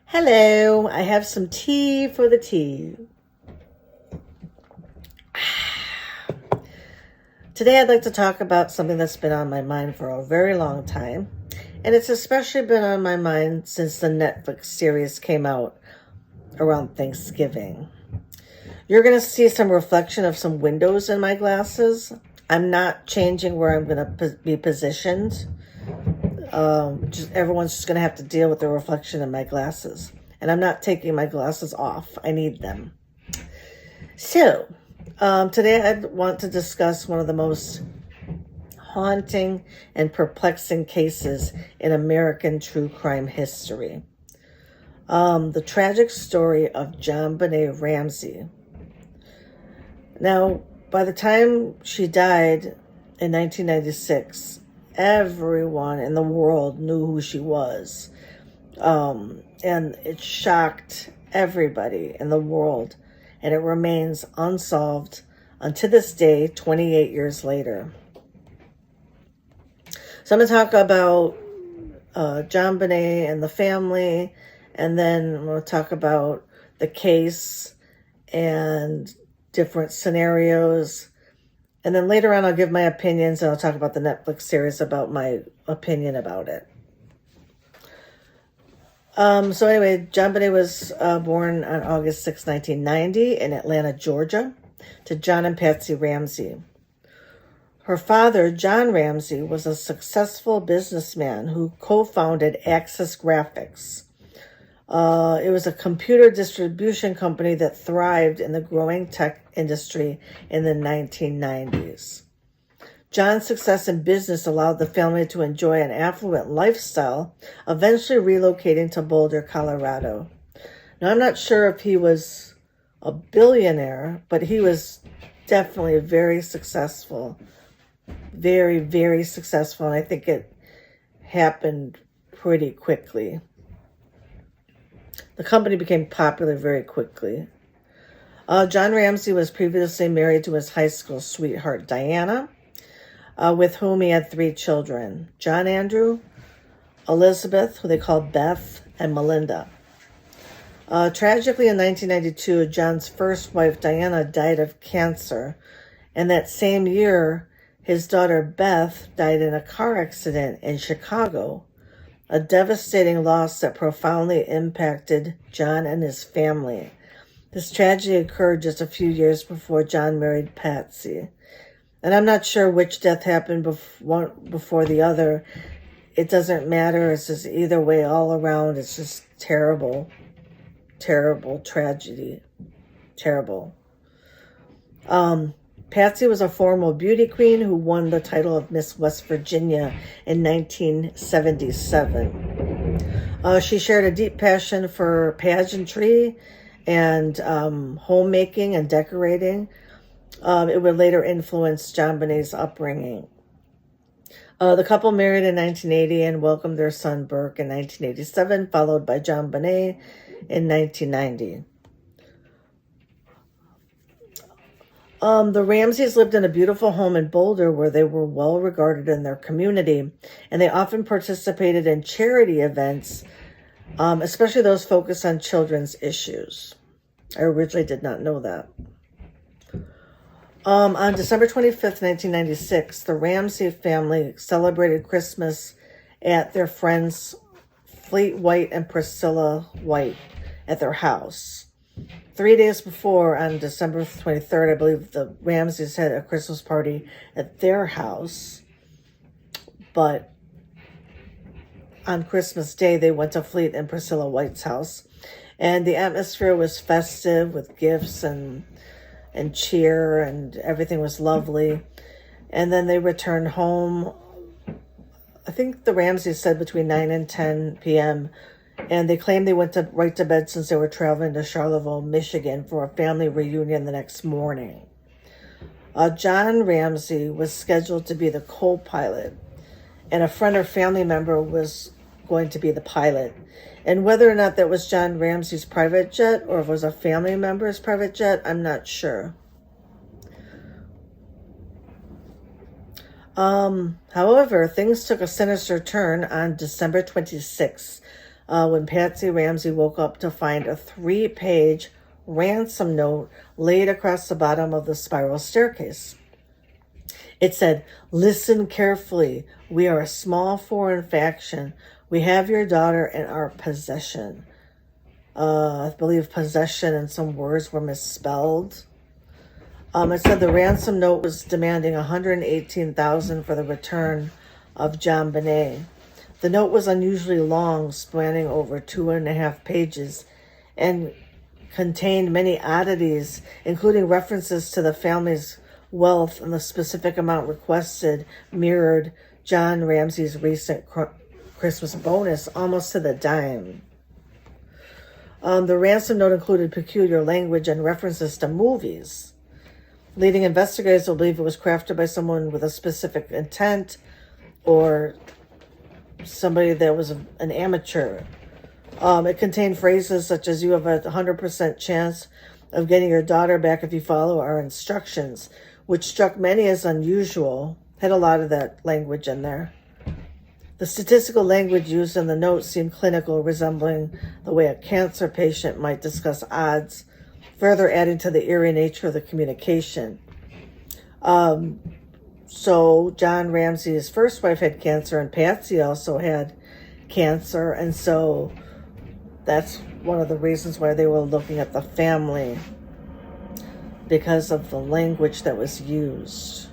Hello, I have some tea for the tea. Today I'd like to talk about something that's been on my mind for a very long time, and it's especially been on my mind since the Netflix series came out around Thanksgiving. You're going to see some reflection of some windows in my glasses. I'm not changing where I'm going to be positioned. Everyone's just going to have to deal with the reflection in my glasses. And I'm not taking my glasses off. I need them. So, today I want to discuss one of the most haunting and perplexing cases in American true crime history. The tragic story of JonBenet Ramsey. Now, by the time she died in 1996, everyone in the world knew who she was. And it shocked everybody in the world. And it remains unsolved until this day, 28 years later. So I'm going to talk about JonBenet and the family. And then I'm going to talk about the case and different scenarios. And then later on, I'll give my opinions, and I'll talk about the Netflix series about my opinion about it. So anyway, JonBenet was born on August 6, 1990 in Atlanta, Georgia, to John and Patsy Ramsey. Her father, John Ramsey, was a successful businessman who co-founded Access Graphics. It was a computer distribution company that thrived in the growing tech industry in the 1990s. John's success in business allowed the family to enjoy an affluent lifestyle, eventually relocating to Boulder, Colorado. Now, I'm not sure if he was a billionaire, but he was definitely very successful. Very, very successful, and I think it happened pretty quickly. The company became popular very quickly. John Ramsey was previously married to his high school sweetheart, Diana, with whom he had 3 children, John Andrew, Elizabeth, who they called Beth, and Melinda. Tragically, in 1992, John's first wife, Diana, died of cancer, and that same year, his daughter, Beth, died in a car accident in Chicago, a devastating loss that profoundly impacted John and his family. This tragedy occurred just a few years before John married Patsy. And I'm not sure which death happened before the other. It doesn't matter. It's just either way all around. It's just terrible, terrible tragedy. Terrible. Patsy was a former beauty queen who won the title of Miss West Virginia in 1977. She shared a deep passion for pageantry and homemaking and decorating. It would later influence JonBenet's upbringing. The couple married in 1980 and welcomed their son Burke in 1987, followed by JonBenet in 1990. The Ramseys lived in a beautiful home in Boulder where they were well regarded in their community, and they often participated in charity events, especially those focused on children's issues. I originally did not know that. On December 25th, 1996, the Ramsey family celebrated Christmas at their friends Fleet White and Priscilla White at their house. 3 days before, on December 23rd, I believe the Ramseys had a Christmas party at their house. But on Christmas Day, they went to Fleet and Priscilla White's house. And the atmosphere was festive with gifts and cheer, and everything was lovely. And then they returned home, I think the Ramseys said between 9 and 10 p.m., and they claimed they went right to bed since they were traveling to Charlottesville, Michigan for a family reunion the next morning. John Ramsey was scheduled to be the co-pilot, and a friend or family member was going to be the pilot. And whether or not that was John Ramsey's private jet or if it was a family member's private jet, I'm not sure. However, things took a sinister turn on December 26th when Patsy Ramsey woke up to find a 3-page ransom note laid across the bottom of the spiral staircase. It said, "Listen carefully. We are a small foreign faction. We have your daughter in our possession." I believe possession and some words were misspelled. It said the ransom note was demanding $118,000 for the return of JonBenet. The note was unusually long, spanning over 2.5 pages, and contained many oddities, including references to the family's wealth, and the specific amount requested mirrored John Ramsey's recent Christmas bonus almost to the dime. The ransom note included peculiar language and references to movies. Leading investigators will believe it was crafted by someone with a specific intent or somebody that was an amateur. It contained phrases such as, "You have a 100% chance of getting your daughter back if you follow our instructions," which struck many as unusual. Had a lot of that language in there. The statistical language used in the note seemed clinical, resembling the way a cancer patient might discuss odds, further adding to the eerie nature of the communication. So John Ramsey's first wife had cancer, and Patsy also had cancer, and so that's one of the reasons why they were looking at the family, because of the language that was used.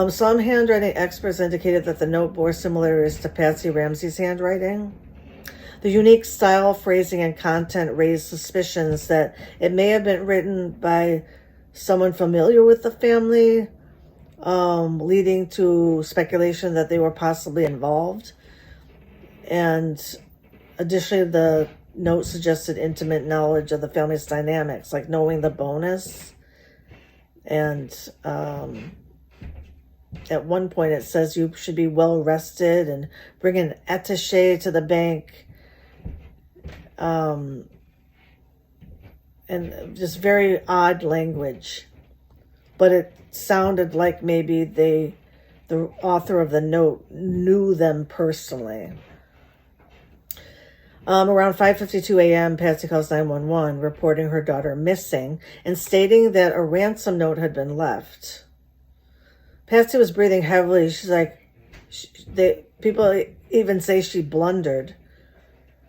Some handwriting experts indicated that the note bore similarities to Patsy Ramsey's handwriting. The unique style, phrasing, and content raised suspicions that it may have been written by someone familiar with the family, leading to speculation that they were possibly involved. And additionally, the note suggested intimate knowledge of the family's dynamics, like knowing the bonus. And at one point it says you should be well rested and bring an attaché to the bank. And just very odd language. But it sounded like maybe the author of the note knew them personally. Around 5:52 a.m., Patsy calls 911, reporting her daughter missing and stating that a ransom note had been left. Patsy was breathing heavily. She's like, people even say she blundered.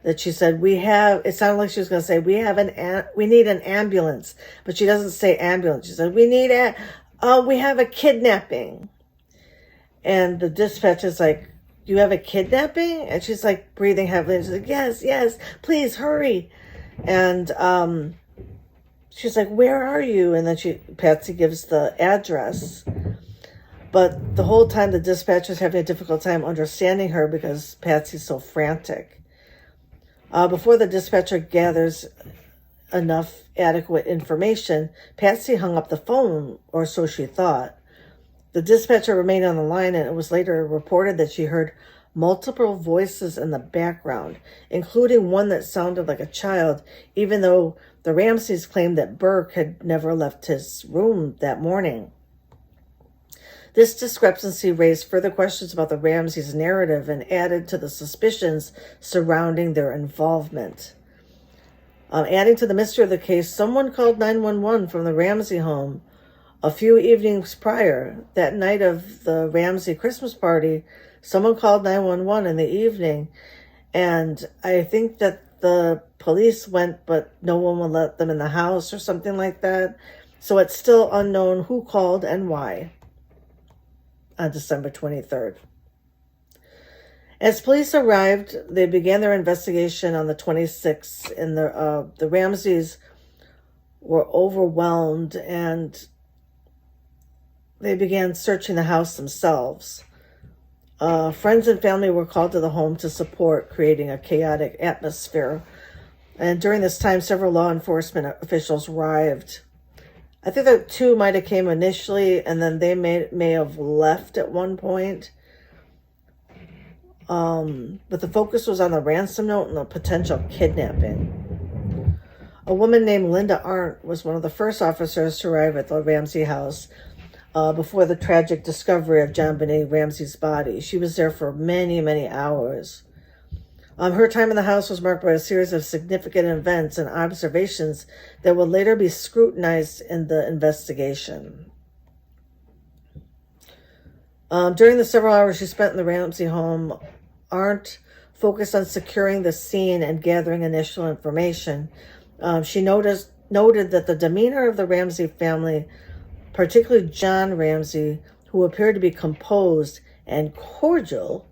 That she said, it sounded like she was going to say, we need an ambulance. But she doesn't say ambulance. She said, we have a kidnapping. And the dispatch is like, "You have a kidnapping?" And she's like breathing heavily. And she's like, yes, please hurry. And she's like, "Where are you?" And then Patsy gives the address. But the whole time the dispatcher's having a difficult time understanding her because Patsy's so frantic. Before the dispatcher gathers enough adequate information, Patsy hung up the phone, or so she thought. The dispatcher remained on the line, and it was later reported that she heard multiple voices in the background, including one that sounded like a child, even though the Ramseys claimed that Burke had never left his room that morning. This discrepancy raised further questions about the Ramseys' narrative and added to the suspicions surrounding their involvement. Adding to the mystery of the case, someone called 911 from the Ramsey home a few evenings prior. That night of the Ramsey Christmas party, someone called 911 in the evening, and I think that the police went, but no one would let them in the house or something like that. So it's still unknown who called and why on December 23rd. As police arrived, they began their investigation on the 26th, and the Ramseys were overwhelmed, and they began searching the house themselves. Friends and family were called to the home to support, creating a chaotic atmosphere. And during this time, several law enforcement officials arrived. I think that 2 might have came initially, and then they may have left at one point. But the focus was on the ransom note and the potential kidnapping. A woman named Linda Arndt was one of the first officers to arrive at the Ramsey house before the tragic discovery of JonBenet Ramsey's body. She was there for many, many hours. Her time in the house was marked by a series of significant events and observations that would later be scrutinized in the investigation. During the several hours she spent in the Ramsey home, Arndt focused on securing the scene and gathering initial information. She noted that the demeanor of the Ramsey family, particularly John Ramsey, who appeared to be composed and cordial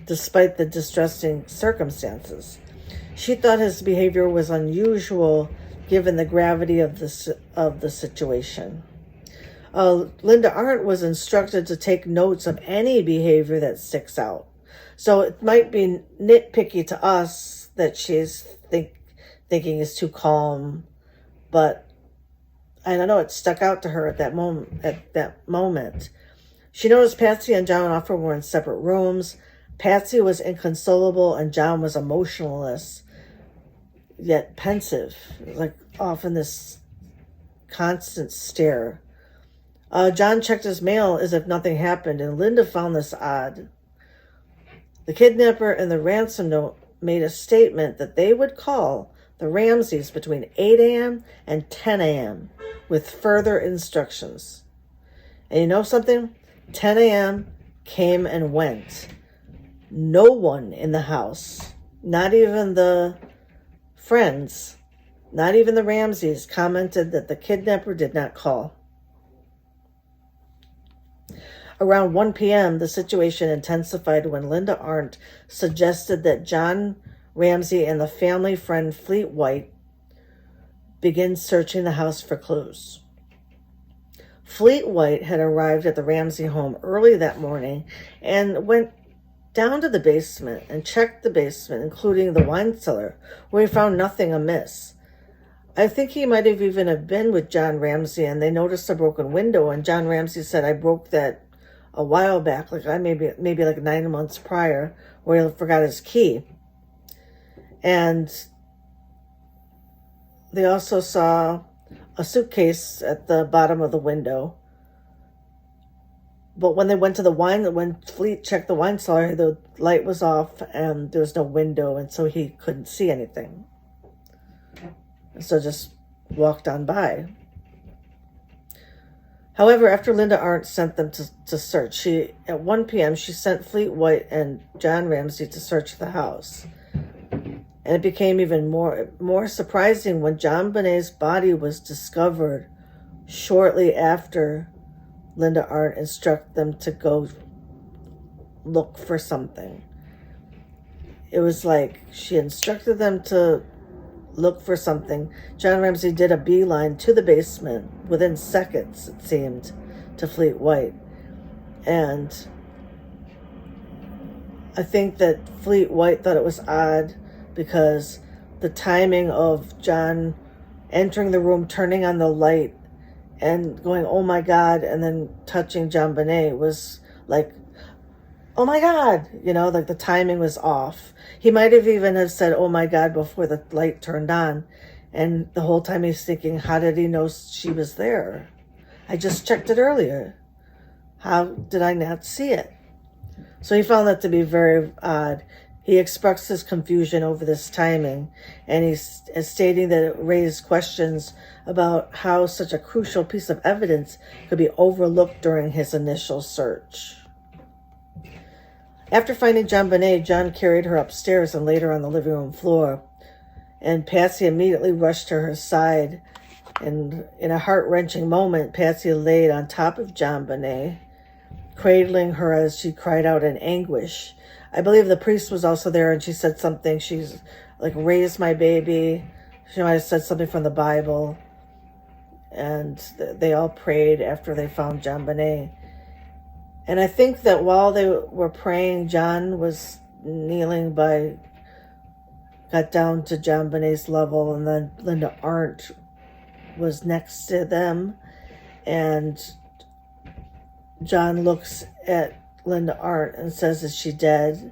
despite the distressing circumstances. She thought his behavior was unusual given the gravity of the situation. Linda Arndt was instructed to take notes of any behavior that sticks out. So it might be nitpicky to us that she's thinking is too calm, but I don't know, it stuck out to her at that moment. She noticed Patsy and John often were in separate rooms. Patsy was inconsolable and John was emotionless, yet pensive, like off in this constant stare. John checked his mail as if nothing happened, and Linda found this odd. The kidnapper in the ransom note made a statement that they would call the Ramseys between 8 a.m. and 10 a.m. with further instructions. And you know something? 10 a.m. came and went. No one in the house, not even the friends, not even the Ramseys, commented that the kidnapper did not call. Around 1 p.m., the situation intensified when Linda Arndt suggested that John Ramsey and the family friend Fleet White begin searching the house for clues. Fleet White had arrived at the Ramsey home early that morning and went down to the basement and checked the basement, including the wine cellar, where he found nothing amiss. I think he might have even been with John Ramsey, and they noticed a broken window, and John Ramsey said, "I broke that a while back, like maybe like 9 months prior, where he forgot his key." And they also saw a suitcase at the bottom of the window. But when they went to when Fleet checked the wine cellar, the light was off and there was no window, and so he couldn't see anything. So just walked on by. However, after Linda Arndt sent them to search, at 1 p.m., she sent Fleet White and John Ramsey to search the house. And it became even more surprising when JonBenet's body was discovered shortly after Linda Arndt instructed them to go look for something. It was like she instructed them to look for something. John Ramsey did a beeline to the basement within seconds, it seemed, to Fleet White. And I think that Fleet White thought it was odd because the timing of John entering the room, turning on the light, and going, "Oh my God," and then touching JonBenet was like, "Oh my God," like the timing was off. He might have even have said, "Oh my God," before the light turned on. And the whole time he's thinking, how did he know she was there? I just checked it earlier. How did I not see it? So he found that to be very odd. He expressed his confusion over this timing, and he's stating that it raised questions about how such a crucial piece of evidence could be overlooked during his initial search. After finding JonBenet, John carried her upstairs and laid her on the living room floor, and Patsy immediately rushed to her side. And in a heart-wrenching moment, Patsy laid on top of JonBenet, cradling her as she cried out in anguish. I believe the priest was also there, and she said something. She's like, "Raise my baby." She might have said something from the Bible. And they all prayed after they found JonBenet. And I think that while they were praying, John was kneeling got down to JonBenet's level, and then Linda Arndt was next to them. And John looks at Linda Arndt and says, "Is she dead?"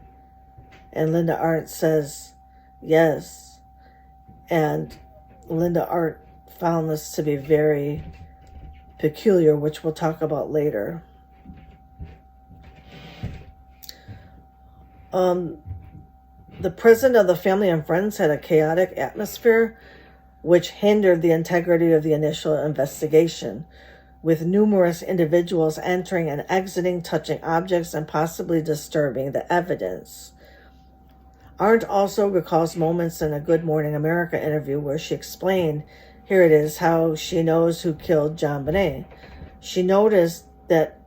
And Linda Arndt says, "Yes." And Linda Arndt found this to be very peculiar, which we'll talk about later. The prison of the family and friends had a chaotic atmosphere, which hindered the integrity of the initial investigation, with numerous individuals entering and exiting, touching objects, and possibly disturbing the evidence. Arndt also recalls moments in a Good Morning America interview where she explained, here it is, how she knows who killed JonBenet. She noticed that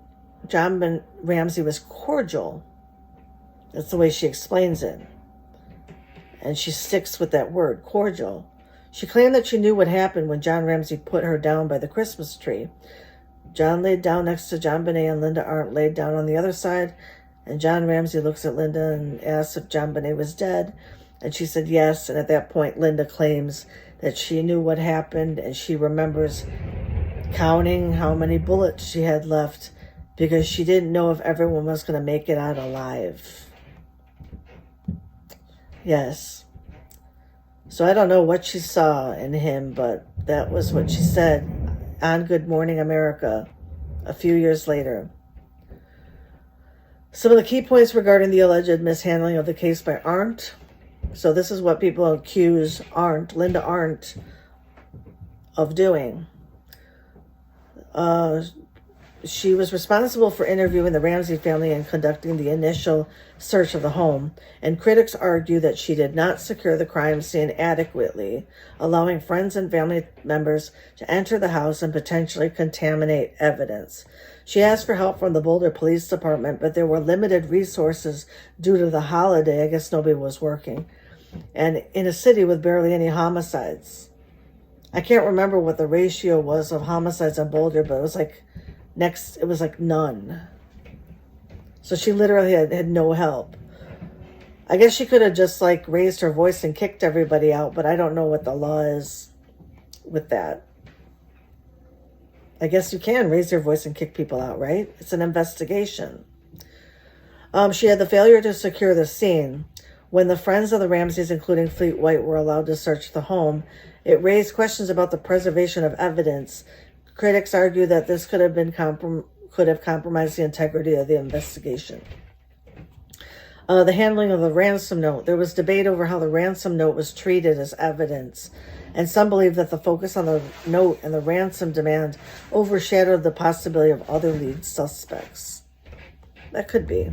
John Ramsey was cordial. That's the way she explains it. And she sticks with that word, cordial. She claimed that she knew what happened when John Ramsey put her down by the Christmas tree. John laid down next to JonBenet and Linda Arndt laid down on the other side. And John Ramsey looks at Linda and asks if JonBenet was dead. And she said yes. And at that point, Linda claims that she knew what happened. And she remembers counting how many bullets she had left because she didn't know if everyone was going to make it out alive. Yes. So I don't know what she saw in him, but that was what she said on Good Morning America a few years later. Some of the key points regarding the alleged mishandling of the case by Arndt. So this is what people accuse Arndt, Linda Arndt, of doing. She was responsible for interviewing the Ramsey family and conducting the initial search of the home, and critics argue that she did not secure the crime scene adequately, allowing friends and family members to enter the house and potentially contaminate evidence. She asked for help from the Boulder Police Department, but there were limited resources due to the holiday. I guess nobody was working. And in a city with barely any homicides. I can't remember what the ratio was of homicides in Boulder, but it was like none. So she literally had no help. I guess she could have just raised her voice and kicked everybody out, but I don't know what the law is with that. I guess you can raise your voice and kick people out, right? It's an investigation. She had the failure to secure the scene. When the friends of the Ramseys, including Fleet White, were allowed to search the home, it raised questions about the preservation of evidence. Critics argue that this could have compromised the integrity of the investigation. The handling of the ransom note. There was debate over how the ransom note was treated as evidence, and some believe that the focus on the note and the ransom demand overshadowed the possibility of other lead suspects. That could be.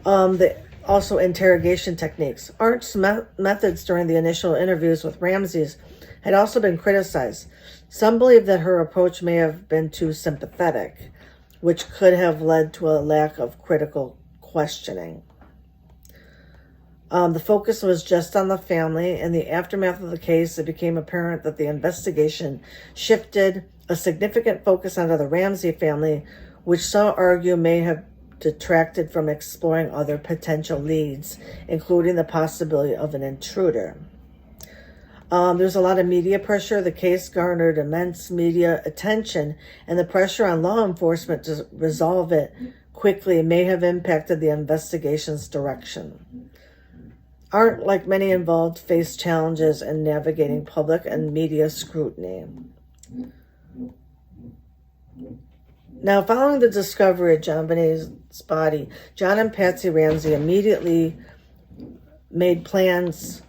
Also, interrogation techniques. Arndt's methods during the initial interviews with Ramseys had also been criticized. Some believe that her approach may have been too sympathetic, which could have led to a lack of critical questioning. The focus was just on the family. In the aftermath of the case, it became apparent that the investigation shifted a significant focus onto the Ramsey family, which some argue may have detracted from exploring other potential leads, including the possibility of an intruder. There's a lot of media pressure. The case garnered immense media attention, and the pressure on law enforcement to resolve it quickly may have impacted the investigation's direction. Arndt, like many involved, faced challenges in navigating public and media scrutiny. Now, following the discovery of JonBenet's body, John and Patsy Ramsey immediately made plans,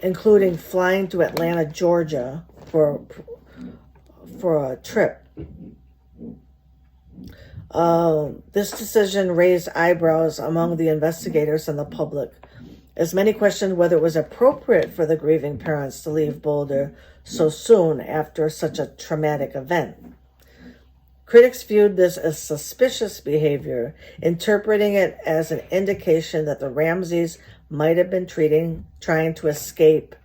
including flying to Atlanta, Georgia, for a trip. This decision raised eyebrows among the investigators and the public, as many questioned whether it was appropriate for the grieving parents to leave Boulder so soon after such a traumatic event. Critics viewed this as suspicious behavior, interpreting it as an indication that the Ramseys might have been trying to escape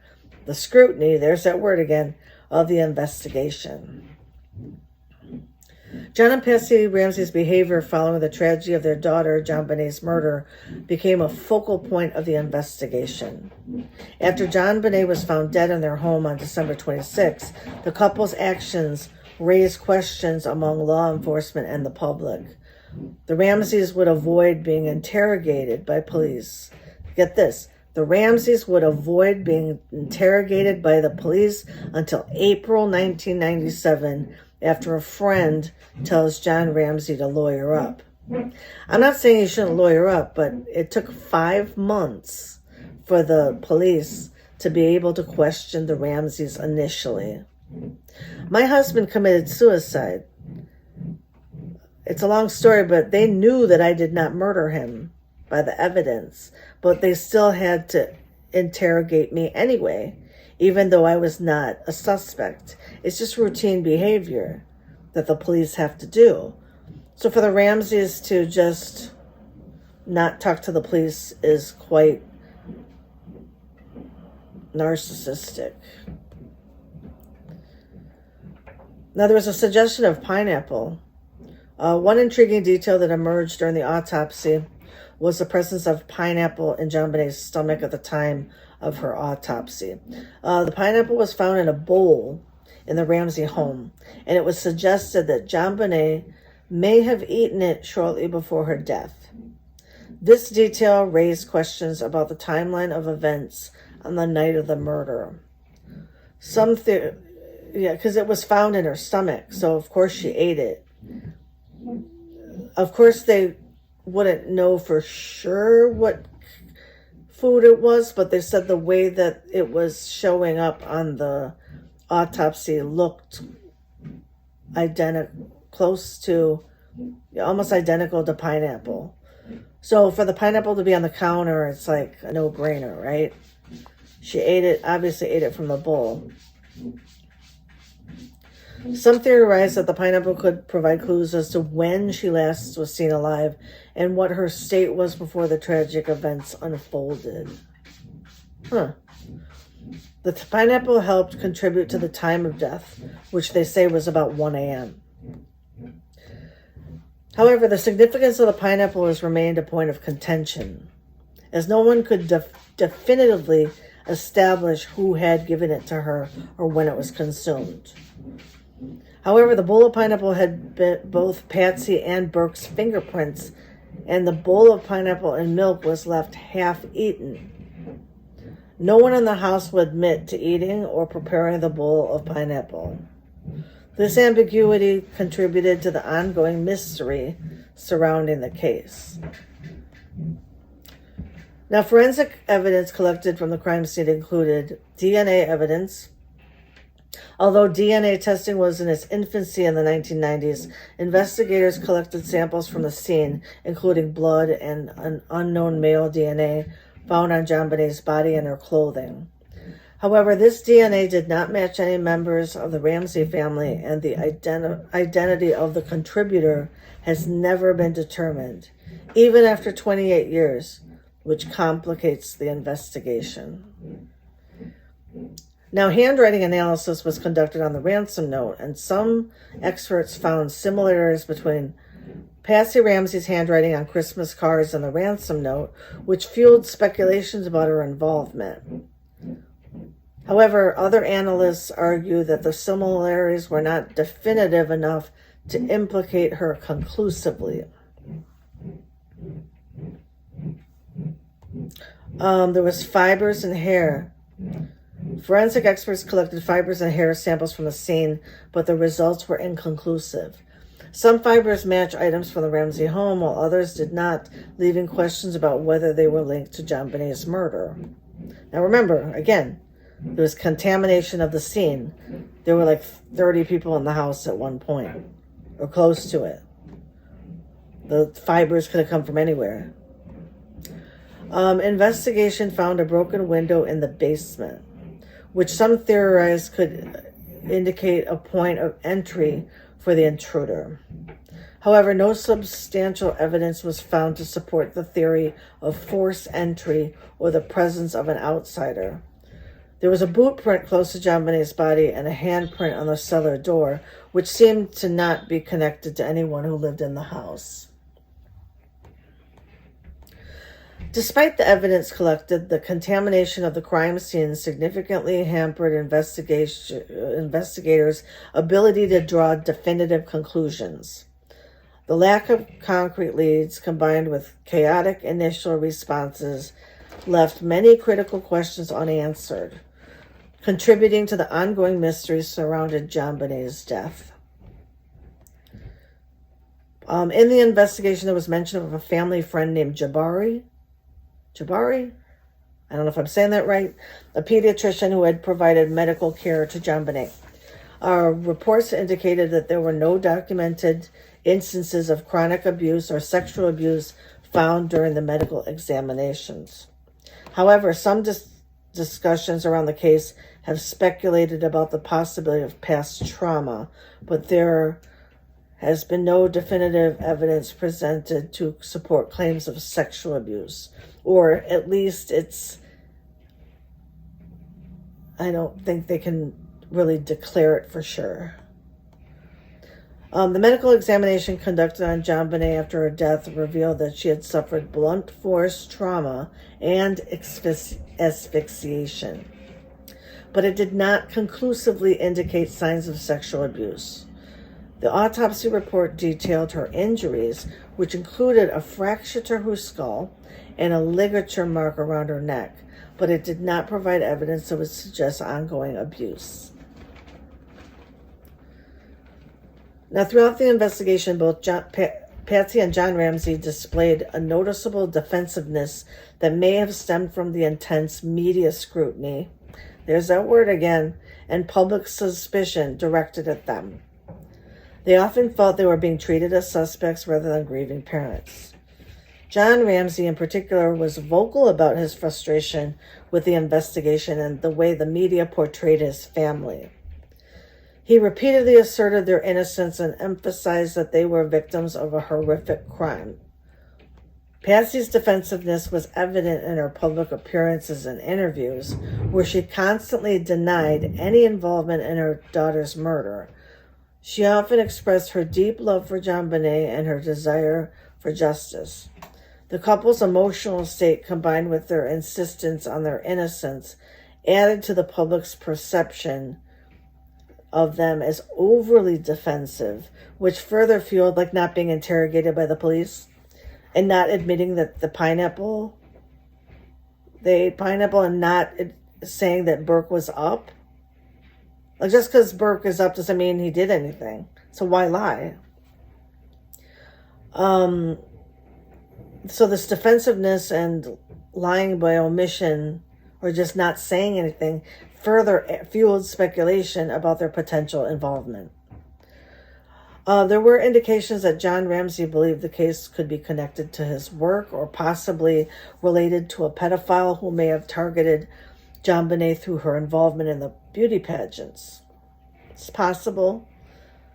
the scrutiny, there's that word again, of the investigation. John and Patsy Ramsey's behavior following the tragedy of their daughter JonBenet's murder became a focal point of the investigation. After JonBenet was found dead in their home on December 26, the couple's actions raised questions among law enforcement and the public. The Ramseys would avoid being interrogated by police. Get this. The Ramseys would avoid being interrogated by the police until April 1997, after a friend tells John Ramsey to lawyer up. I'm not saying you shouldn't lawyer up, but it took 5 months for the police to be able to question the Ramseys initially. My husband committed suicide. It's a long story, but they knew that I did not murder him by the evidence, but they still had to interrogate me anyway, even though I was not a suspect. It's just routine behavior that the police have to do. So for the Ramseys to just not talk to the police is quite narcissistic. Now, there was a suggestion of pineapple. One intriguing detail that emerged during the autopsy was the presence of pineapple in JonBenet's stomach at the time of her autopsy. The pineapple was found in a bowl in the Ramsey home, and it was suggested that JonBenet may have eaten it shortly before her death. This detail raised questions about the timeline of events on the night of the murder. Because it was found in her stomach, so of course she ate it. Of course they wouldn't know for sure what food it was, but they said the way that it was showing up on the autopsy looked almost identical to pineapple. So for the pineapple to be on the counter, it's like a no-brainer, right? She obviously ate it from the bowl. Some theorize that the pineapple could provide clues as to when she last was seen alive and what her state was before the tragic events unfolded. The pineapple helped contribute to the time of death, which they say was about 1 a.m. However, the significance of the pineapple has remained a point of contention, as no one could definitively establish who had given it to her or when it was consumed. However, the bowl of pineapple had both Patsy and Burke's fingerprints, and the bowl of pineapple and milk was left half-eaten. No one in the house would admit to eating or preparing the bowl of pineapple. This ambiguity contributed to the ongoing mystery surrounding the case. Now, forensic evidence collected from the crime scene included DNA evidence. Although DNA testing was in its infancy in the 1990s, investigators collected samples from the scene, including blood and an unknown male DNA found on JonBenet's body and her clothing. However, this DNA did not match any members of the Ramsey family, and the identity of the contributor has never been determined, even after 28 years, which complicates the investigation. Now, handwriting analysis was conducted on the ransom note, and some experts found similarities between Patsy Ramsey's handwriting on Christmas cards and the ransom note, which fueled speculations about her involvement. However, other analysts argue that the similarities were not definitive enough to implicate her conclusively. There was fibers and hair. Forensic experts collected fibers and hair samples from the scene, but the results were inconclusive. Some fibers match items from the Ramsey home, while others did not, leaving questions about whether they were linked to JonBenet's murder. Now remember, again, there was contamination of the scene. There were like 30 people in the house at one point, or close to it. The fibers could have come from anywhere. Investigation found a broken window in the basement, which some theorize could indicate a point of entry for the intruder. However, no substantial evidence was found to support the theory of forced entry or the presence of an outsider. There was a boot print close to JonBenet's body and a handprint on the cellar door, which seemed to not be connected to anyone who lived in the house. Despite the evidence collected, the contamination of the crime scene significantly hampered investigators' ability to draw definitive conclusions. The lack of concrete leads, combined with chaotic initial responses, left many critical questions unanswered, contributing to the ongoing mystery surrounding JonBenet's death. In the investigation, there was mention of a family friend named Jabari. Jabari? I don't know if I'm saying that right. A pediatrician who had provided medical care to JonBenet. Reports indicated that there were no documented instances of chronic abuse or sexual abuse found during the medical examinations. However, some discussions around the case have speculated about the possibility of past trauma, but there has been no definitive evidence presented to support claims of sexual abuse, or at least I don't think they can really declare it for sure. The medical examination conducted on JonBenet after her death revealed that she had suffered blunt force trauma and asphyxiation, but it did not conclusively indicate signs of sexual abuse. The autopsy report detailed her injuries, which included a fracture to her skull and a ligature mark around her neck, but it did not provide evidence that would suggest ongoing abuse. Now, throughout the investigation, both Patsy and John Ramsey displayed a noticeable defensiveness that may have stemmed from the intense media scrutiny, there's that word again, and public suspicion directed at them. They often felt they were being treated as suspects rather than grieving parents. John Ramsey, in particular, was vocal about his frustration with the investigation and the way the media portrayed his family. He repeatedly asserted their innocence and emphasized that they were victims of a horrific crime. Patsy's defensiveness was evident in her public appearances and interviews, where she constantly denied any involvement in her daughter's murder. She often expressed her deep love for JonBenet and her desire for justice. The couple's emotional state, combined with their insistence on their innocence, added to the public's perception of them as overly defensive, which further fueled not being interrogated by the police and not admitting that they ate pineapple and not saying that Burke was up. Just because Burke is up doesn't mean he did anything. So why lie? So this defensiveness and lying by omission or just not saying anything further fueled speculation about their potential involvement. There were indications that John Ramsey believed the case could be connected to his work or possibly related to a pedophile who may have targeted JonBenet through her involvement in the beauty pageants. It's possible.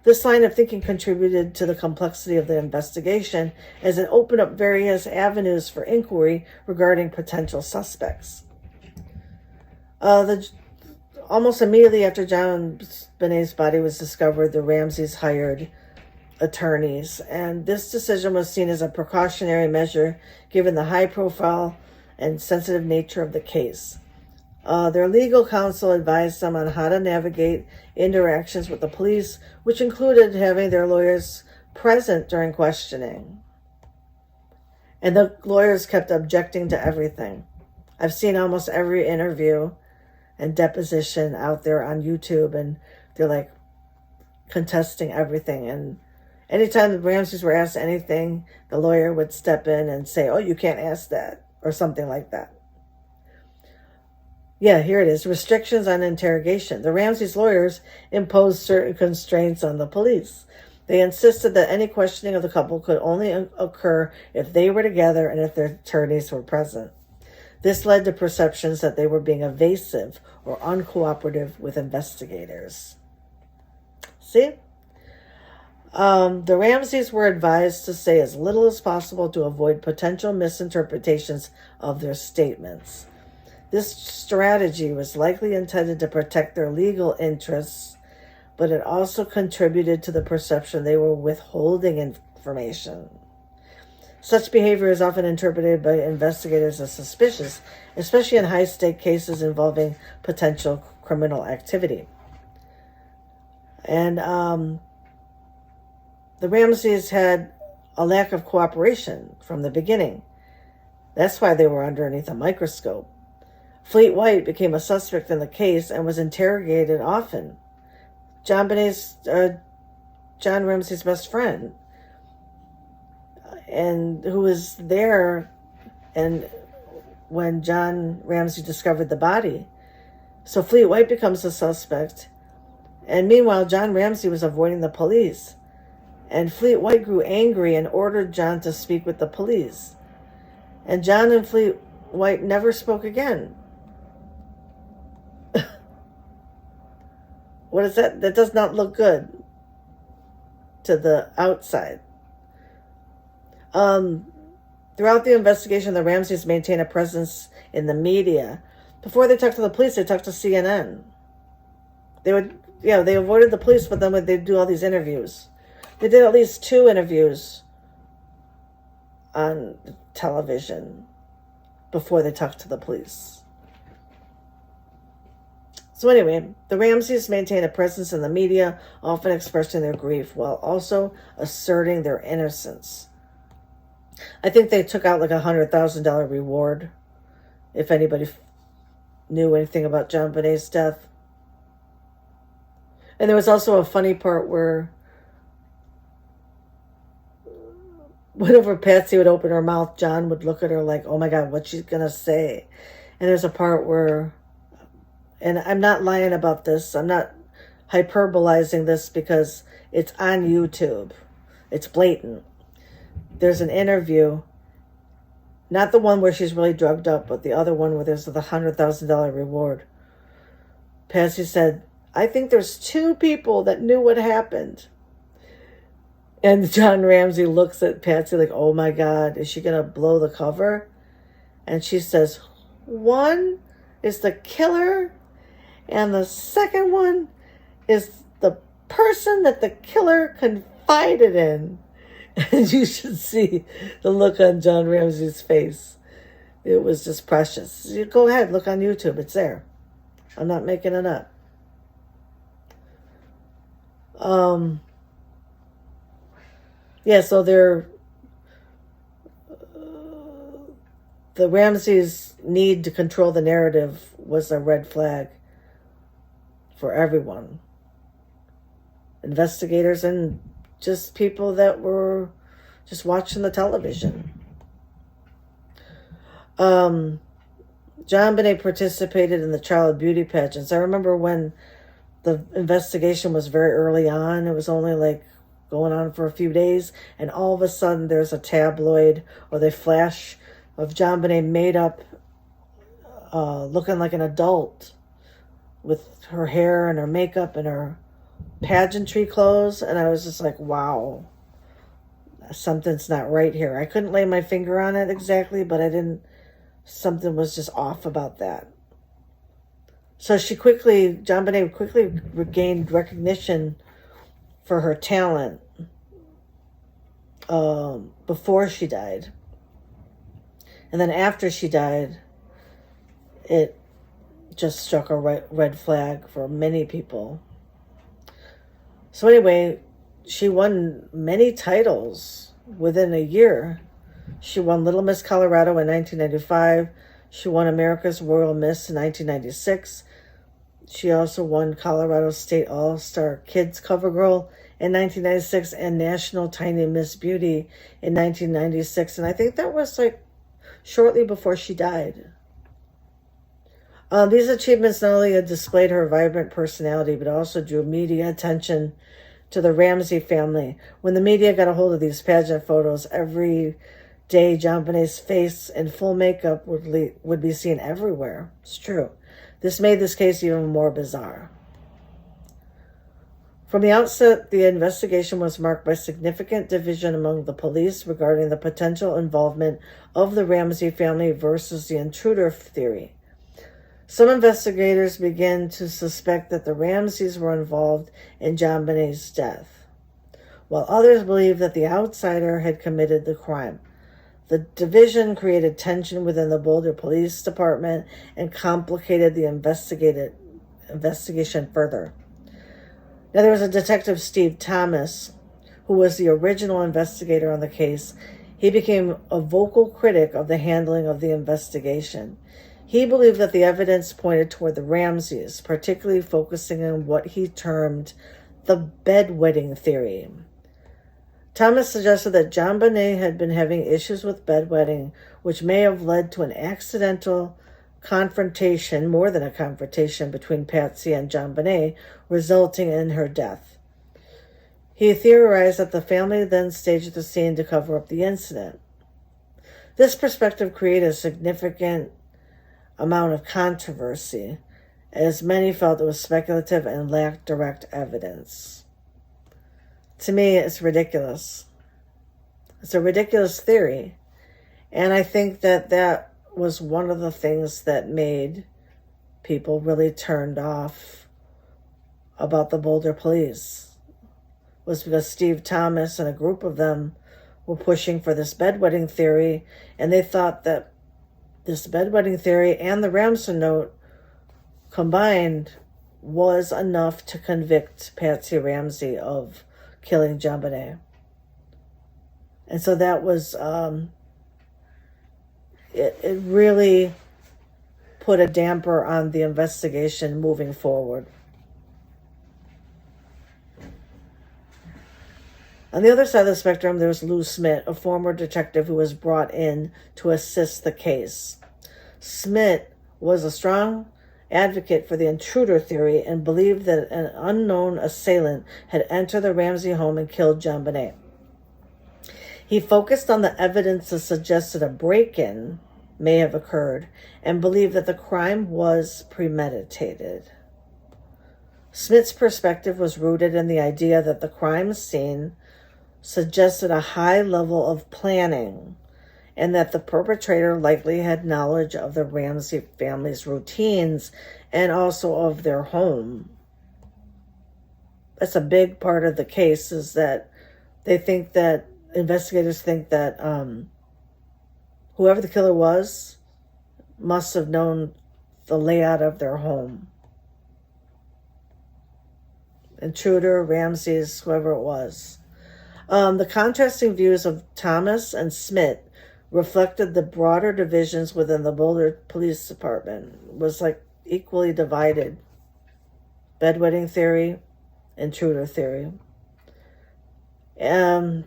This line of thinking contributed to the complexity of the investigation as it opened up various avenues for inquiry regarding potential suspects. Almost immediately after JonBenet's body was discovered, the Ramseys hired attorneys, and this decision was seen as a precautionary measure given the high profile and sensitive nature of the case. Their legal counsel advised them on how to navigate interactions with the police, which included having their lawyers present during questioning. And the lawyers kept objecting to everything. I've seen almost every interview and deposition out there on YouTube, and they're contesting everything. And anytime the Ramseys were asked anything, the lawyer would step in and say, "Oh, you can't ask that," or something like that. Yeah, here it is. Restrictions on interrogation. The Ramseys' lawyers imposed certain constraints on the police. They insisted that any questioning of the couple could only occur if they were together and if their attorneys were present. This led to perceptions that they were being evasive or uncooperative with investigators. See? The Ramseys were advised to say as little as possible to avoid potential misinterpretations of their statements. This strategy was likely intended to protect their legal interests, but it also contributed to the perception they were withholding information. Such behavior is often interpreted by investigators as suspicious, especially in high-stake cases involving potential criminal activity. And the Ramseys had a lack of cooperation from the beginning. That's why they were underneath a microscope. Fleet White became a suspect in the case and was interrogated often. John Ramsey's best friend. and who was there and when John Ramsey discovered the body. So Fleet White becomes a suspect. And meanwhile, John Ramsey was avoiding the police. And Fleet White grew angry and ordered John to speak with the police. And John and Fleet White never spoke again. What is that? That does not look good to the outside. Throughout the investigation, the Ramseys maintained a presence in the media. Before they talked to the police, they talked to CNN. They avoided the police, but then they'd do all these interviews. They did at least 2 interviews on television before they talked to the police. So anyway, the Ramseys maintain a presence in the media, often expressing their grief while also asserting their innocence. I think they took out like a $100,000 reward if anybody knew anything about JonBenet's death. And there was also a funny part where whenever Patsy would open her mouth, John would look at her like, oh my God, what's she going to say? And there's a part where, and I'm not lying about this, I'm not hyperbolizing this because it's on YouTube. It's blatant. There's an interview, not the one where she's really drugged up, but the other one where there's the $100,000 reward. Patsy said, I think there's 2 people that knew what happened. And John Ramsey looks at Patsy like, oh my God, is she going to blow the cover? And she says, one is the killer, and the second one is the person that the killer confided in. And you should see the look on John Ramsey's face. It was just precious. You go ahead, look on YouTube. It's there. I'm not making it up. So the Ramseys' need to control the narrative was a red flag for everyone. Investigators and just people that were just watching the television. JonBenet participated in the child beauty pageants. I remember when the investigation was very early on. It was only like going on for a few days, and all of a sudden there's a tabloid or they flash of JonBenet made up looking like an adult with her hair and her makeup and her pageantry clothes, and I was just like, wow, something's not right here. I couldn't lay my finger on it exactly, but something was just off about that. So JonBenet quickly regained recognition for her talent before she died. And then after she died, it just struck a red flag for many people. So anyway, she won many titles within a year. She won Little Miss Colorado in 1995. She won America's Royal Miss in 1996. She also won Colorado State All-Star Kids Cover Girl in 1996 and National Tiny Miss Beauty in 1996. And I think that was like shortly before she died. These achievements not only displayed her vibrant personality, but also drew media attention to the Ramsey family. When the media got a hold of these pageant photos, every day JonBenet's face in full makeup would be seen everywhere. It's true. This made this case even more bizarre. From the outset, the investigation was marked by significant division among the police regarding the potential involvement of the Ramsey family versus the intruder theory. Some investigators began to suspect that the Ramseys were involved in JonBenet's death, while others believed that the outsider had committed the crime. The division created tension within the Boulder Police Department and complicated the investigation further. Now, there was a detective, Steve Thomas, who was the original investigator on the case. He became a vocal critic of the handling of the investigation. He believed that the evidence pointed toward the Ramseys, particularly focusing on what he termed the bedwetting theory. Thomas suggested that JonBenet had been having issues with bedwetting, which may have led to an accidental confrontation, more than a confrontation, between Patsy and JonBenet, resulting in her death. He theorized that the family then staged the scene to cover up the incident. This perspective created a significant amount of controversy, as many felt it was speculative and lacked direct evidence. To me, it's ridiculous. It's a ridiculous theory. And I think that that was one of the things that made people really turned off about the Boulder police, was because Steve Thomas and a group of them were pushing for this bedwetting theory, and they thought that this bedwetting theory and the Ramsey note combined was enough to convict Patsy Ramsey of killing JonBenet. And so that was, it really put a damper on the investigation moving forward. On the other side of the spectrum, there was Lou Smith, a former detective who was brought in to assist the case. Smith was a strong advocate for the intruder theory and believed that an unknown assailant had entered the Ramsey home and killed JonBenet. He focused on the evidence that suggested a break-in may have occurred and believed that the crime was premeditated. Smith's perspective was rooted in the idea that the crime scene suggested a high level of planning and that the perpetrator likely had knowledge of the Ramsey family's routines and also of their home. That's a big part of the case, is that they think that, investigators think that whoever the killer was must have known the layout of their home. Intruder, Ramsey's, whoever it was. The contrasting views of Thomas and Smith reflected the broader divisions within the Boulder Police Department. It was like equally divided. Bedwetting theory, intruder theory. It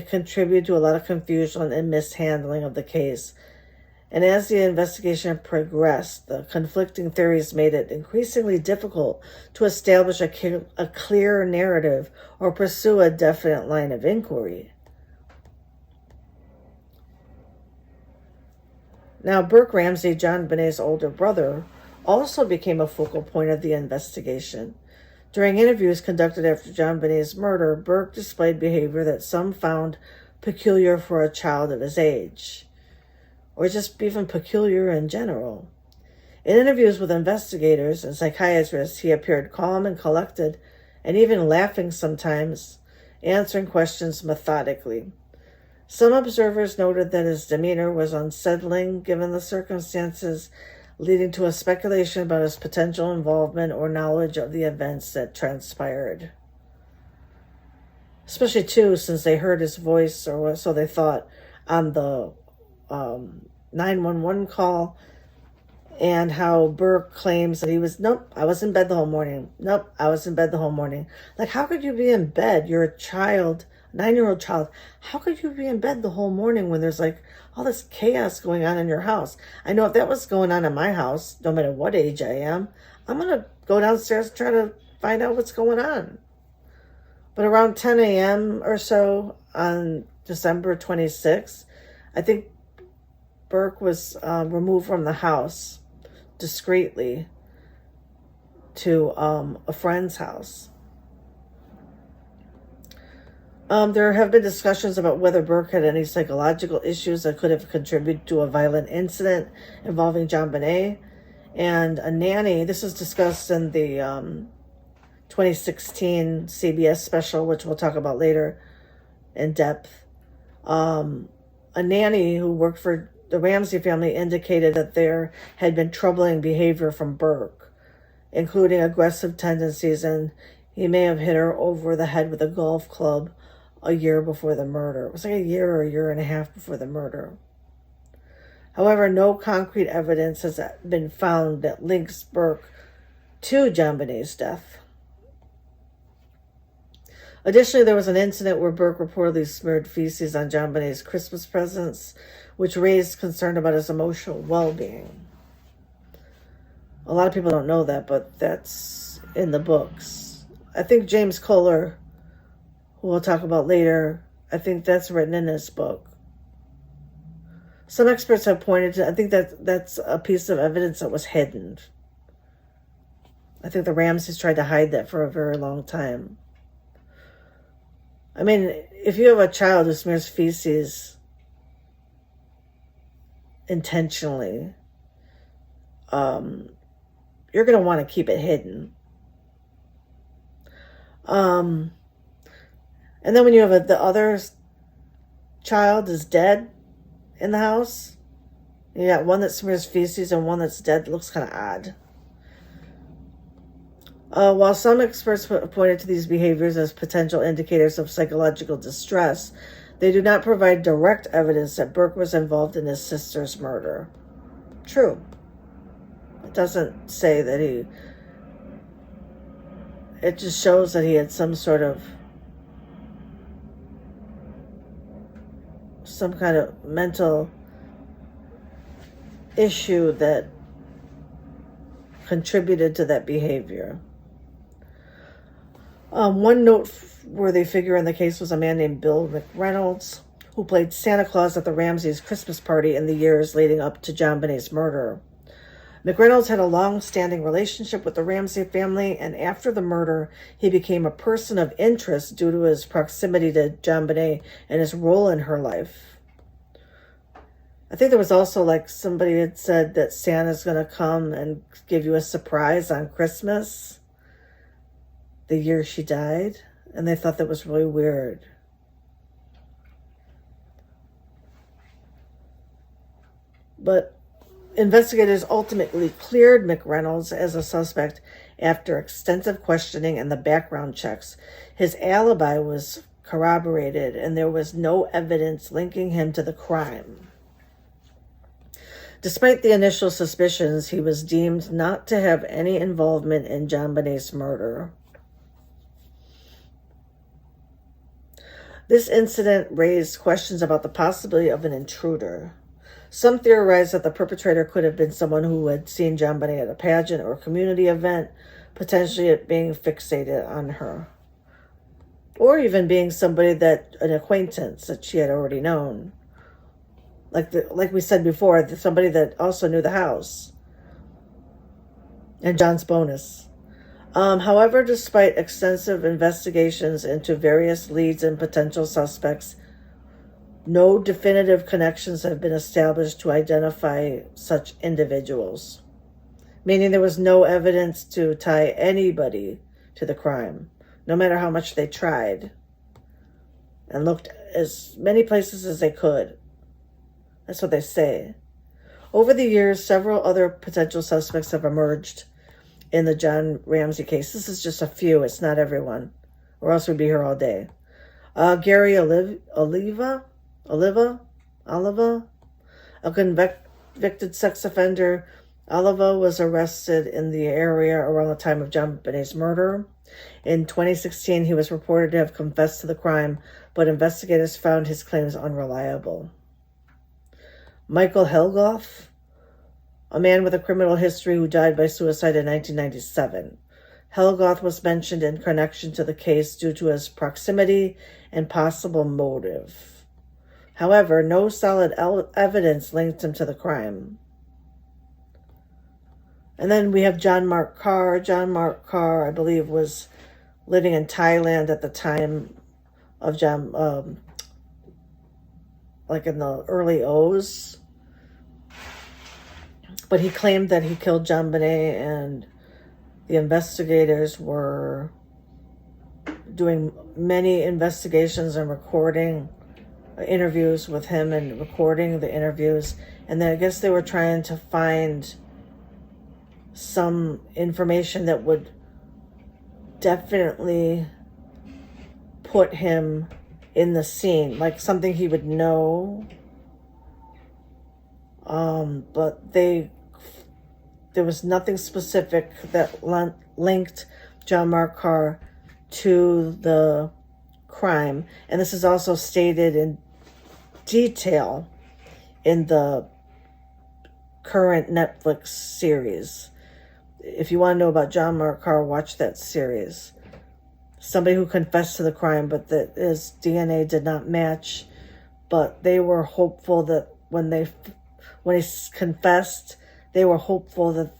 contributed to a lot of confusion and mishandling of the case. And as the investigation progressed, the conflicting theories made it increasingly difficult to establish a clear narrative or pursue a definite line of inquiry. Now, Burke Ramsey, JonBenet's older brother, also became a focal point of the investigation. During interviews conducted after JonBenet's murder, Burke displayed behavior that some found peculiar for a child of his age, or just even peculiar in general. In interviews with investigators and psychiatrists, he appeared calm and collected, and even laughing sometimes, answering questions methodically. Some observers noted that his demeanor was unsettling given the circumstances, leading to a speculation about his potential involvement or knowledge of the events that transpired. Especially, too, since they heard his voice, or so they thought, on the 911 call, and how Burke claims that he was, nope, I was in bed the whole morning. Nope, I was in bed the whole morning. Like, how could you be in bed? You're a child, 9-year-old child. How could you be in bed the whole morning when there's like all this chaos going on in your house? I know if that was going on in my house, no matter what age I am, I'm going to go downstairs and try to find out what's going on. But around 10 a.m. or so on December 26th, I think Burke was removed from the house discreetly to a friend's house. There have been discussions about whether Burke had any psychological issues that could have contributed to a violent incident involving JonBenet. And a nanny, this is discussed in the 2016 CBS special, which we'll talk about later in depth. A nanny who worked for the Ramsey family indicated that there had been troubling behavior from Burke, including aggressive tendencies, and he may have hit her over the head with a golf club a year before the murder. It was like a year and a half before the murder. However, no concrete evidence has been found that links Burke to JonBenet's death. Additionally, there was an incident where Burke reportedly smeared feces on JonBenet's Christmas presents, which raised concern about his emotional well-being. A lot of people don't know that, but that's in the books. I think James Kohler, who we'll talk about later, I think that's written in his book. Some experts have pointed to, I think that's a piece of evidence that was hidden. I think the Ramseys tried to hide that for a very long time. I mean, if you have a child who smears feces intentionally, you're going to want to keep it hidden. And then when you have the other child is dead in the house, you got one that smears feces and one that's dead, it looks kind of odd. While some experts pointed to these behaviors as potential indicators of psychological distress, they do not provide direct evidence that Burke was involved in his sister's murder. True. It doesn't say that he... It just shows that he had some kind of mental issue that contributed to that behavior. One noteworthy figure in the case was a man named Bill McReynolds, who played Santa Claus at the Ramseys' Christmas party in the years leading up to JonBenet's murder. McReynolds had a long-standing relationship with the Ramsey family, and after the murder, he became a person of interest due to his proximity to JonBenet and his role in her life. I think there was also, somebody had said that Santa's going to come and give you a surprise on Christmas, the year she died, and they thought that was really weird. But investigators ultimately cleared McReynolds as a suspect after extensive questioning and the background checks. His alibi was corroborated, and there was no evidence linking him to the crime. Despite the initial suspicions, he was deemed not to have any involvement in JonBenet's murder. This incident raised questions about the possibility of an intruder. Some theorized that the perpetrator could have been someone who had seen JonBenet at a pageant or community event, potentially being fixated on her. Or even being somebody an acquaintance that she had already known. Like we said before, somebody that also knew the house. And John's bonus. However, despite extensive investigations into various leads and potential suspects, no definitive connections have been established to identify such individuals, meaning there was no evidence to tie anybody to the crime, no matter how much they tried and looked as many places as they could. That's what they say. Over the years, several other potential suspects have emerged in the John Ramsey case. This is just a few. It's not everyone, or else we'd be here all day. Gary Oliva, a convicted sex offender. Oliva was arrested in the area around the time of JonBenet's murder. In 2016, he was reported to have confessed to the crime, but investigators found his claims unreliable. Michael Helgoff, a man with a criminal history who died by suicide in 1997. Helgoff was mentioned in connection to the case due to his proximity and possible motive. However, no solid evidence linked him to the crime. And then we have John Mark Carr. John Mark Carr, I believe, was living in Thailand at the time of in the early O's. But he claimed that he killed JonBenet, and the investigators were doing many investigations and recording interviews with him and recording the interviews. And then I guess they were trying to find some information that would definitely put him in the scene, like something he would know. But there was nothing specific that linked John Mark Carr to the crime, and this is also stated in detail in the current Netflix series. If you want to know about John Mark Carr, watch that series. Somebody who confessed to the crime, but that his DNA did not match. But they were hopeful that when he confessed, they were hopeful that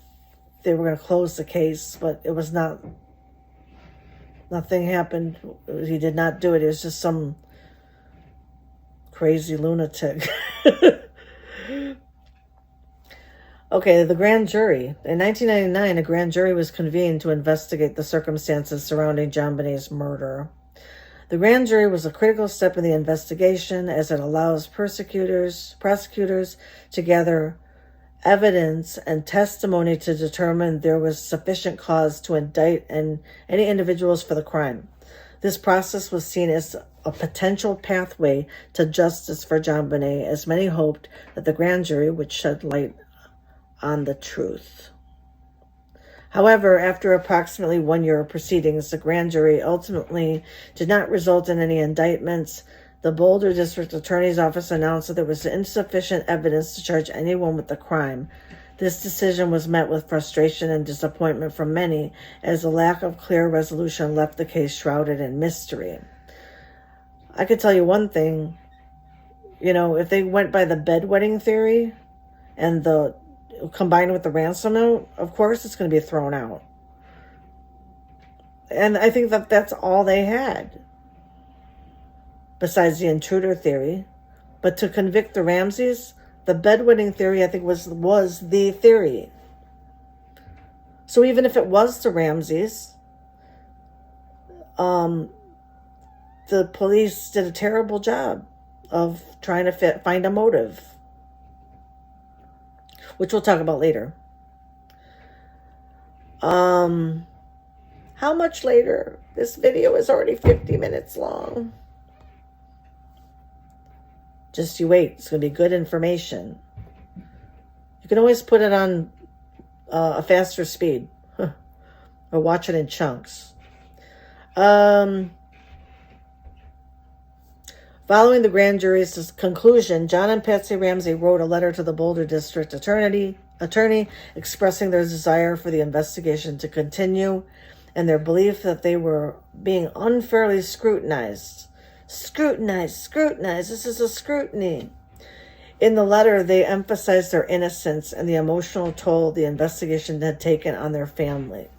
they were going to close the case, but it was not. Nothing happened. He did not do it. It was just some crazy lunatic. Okay, the grand jury. In 1999, a grand jury was convened to investigate the circumstances surrounding JonBenet's murder. The grand jury was a critical step in the investigation as it allows prosecutors to gather evidence and testimony to determine there was sufficient cause to indict any individuals for the crime. This process was seen as a potential pathway to justice for JonBenet, as many hoped that the grand jury would shed light on the truth. However, after approximately 1 year of proceedings, the grand jury ultimately did not result in any indictments. The Boulder District Attorney's Office announced that there was insufficient evidence to charge anyone with the crime. This decision was met with frustration and disappointment from many, as the lack of clear resolution left the case shrouded in mystery. I could tell you one thing, if they went by the bedwetting theory and combined with the ransom note, of course it's going to be thrown out. And I think that that's all they had, besides the intruder theory. But to convict the Ramseys, the bedwetting theory, I think, was the theory. So even if it was the Ramseys, the police did a terrible job of trying to find a motive, which we'll talk about later. How much later? This video is already 50 minutes long. Just you wait. It's going to be good information. You can always put it on a faster speed or watch it in chunks. Following the grand jury's conclusion, John and Patsy Ramsey wrote a letter to the Boulder District Attorney expressing their desire for the investigation to continue and their belief that they were being unfairly scrutinized. Scrutinize. This is a scrutiny. In the letter, they emphasized their innocence and the emotional toll the investigation had taken on their family.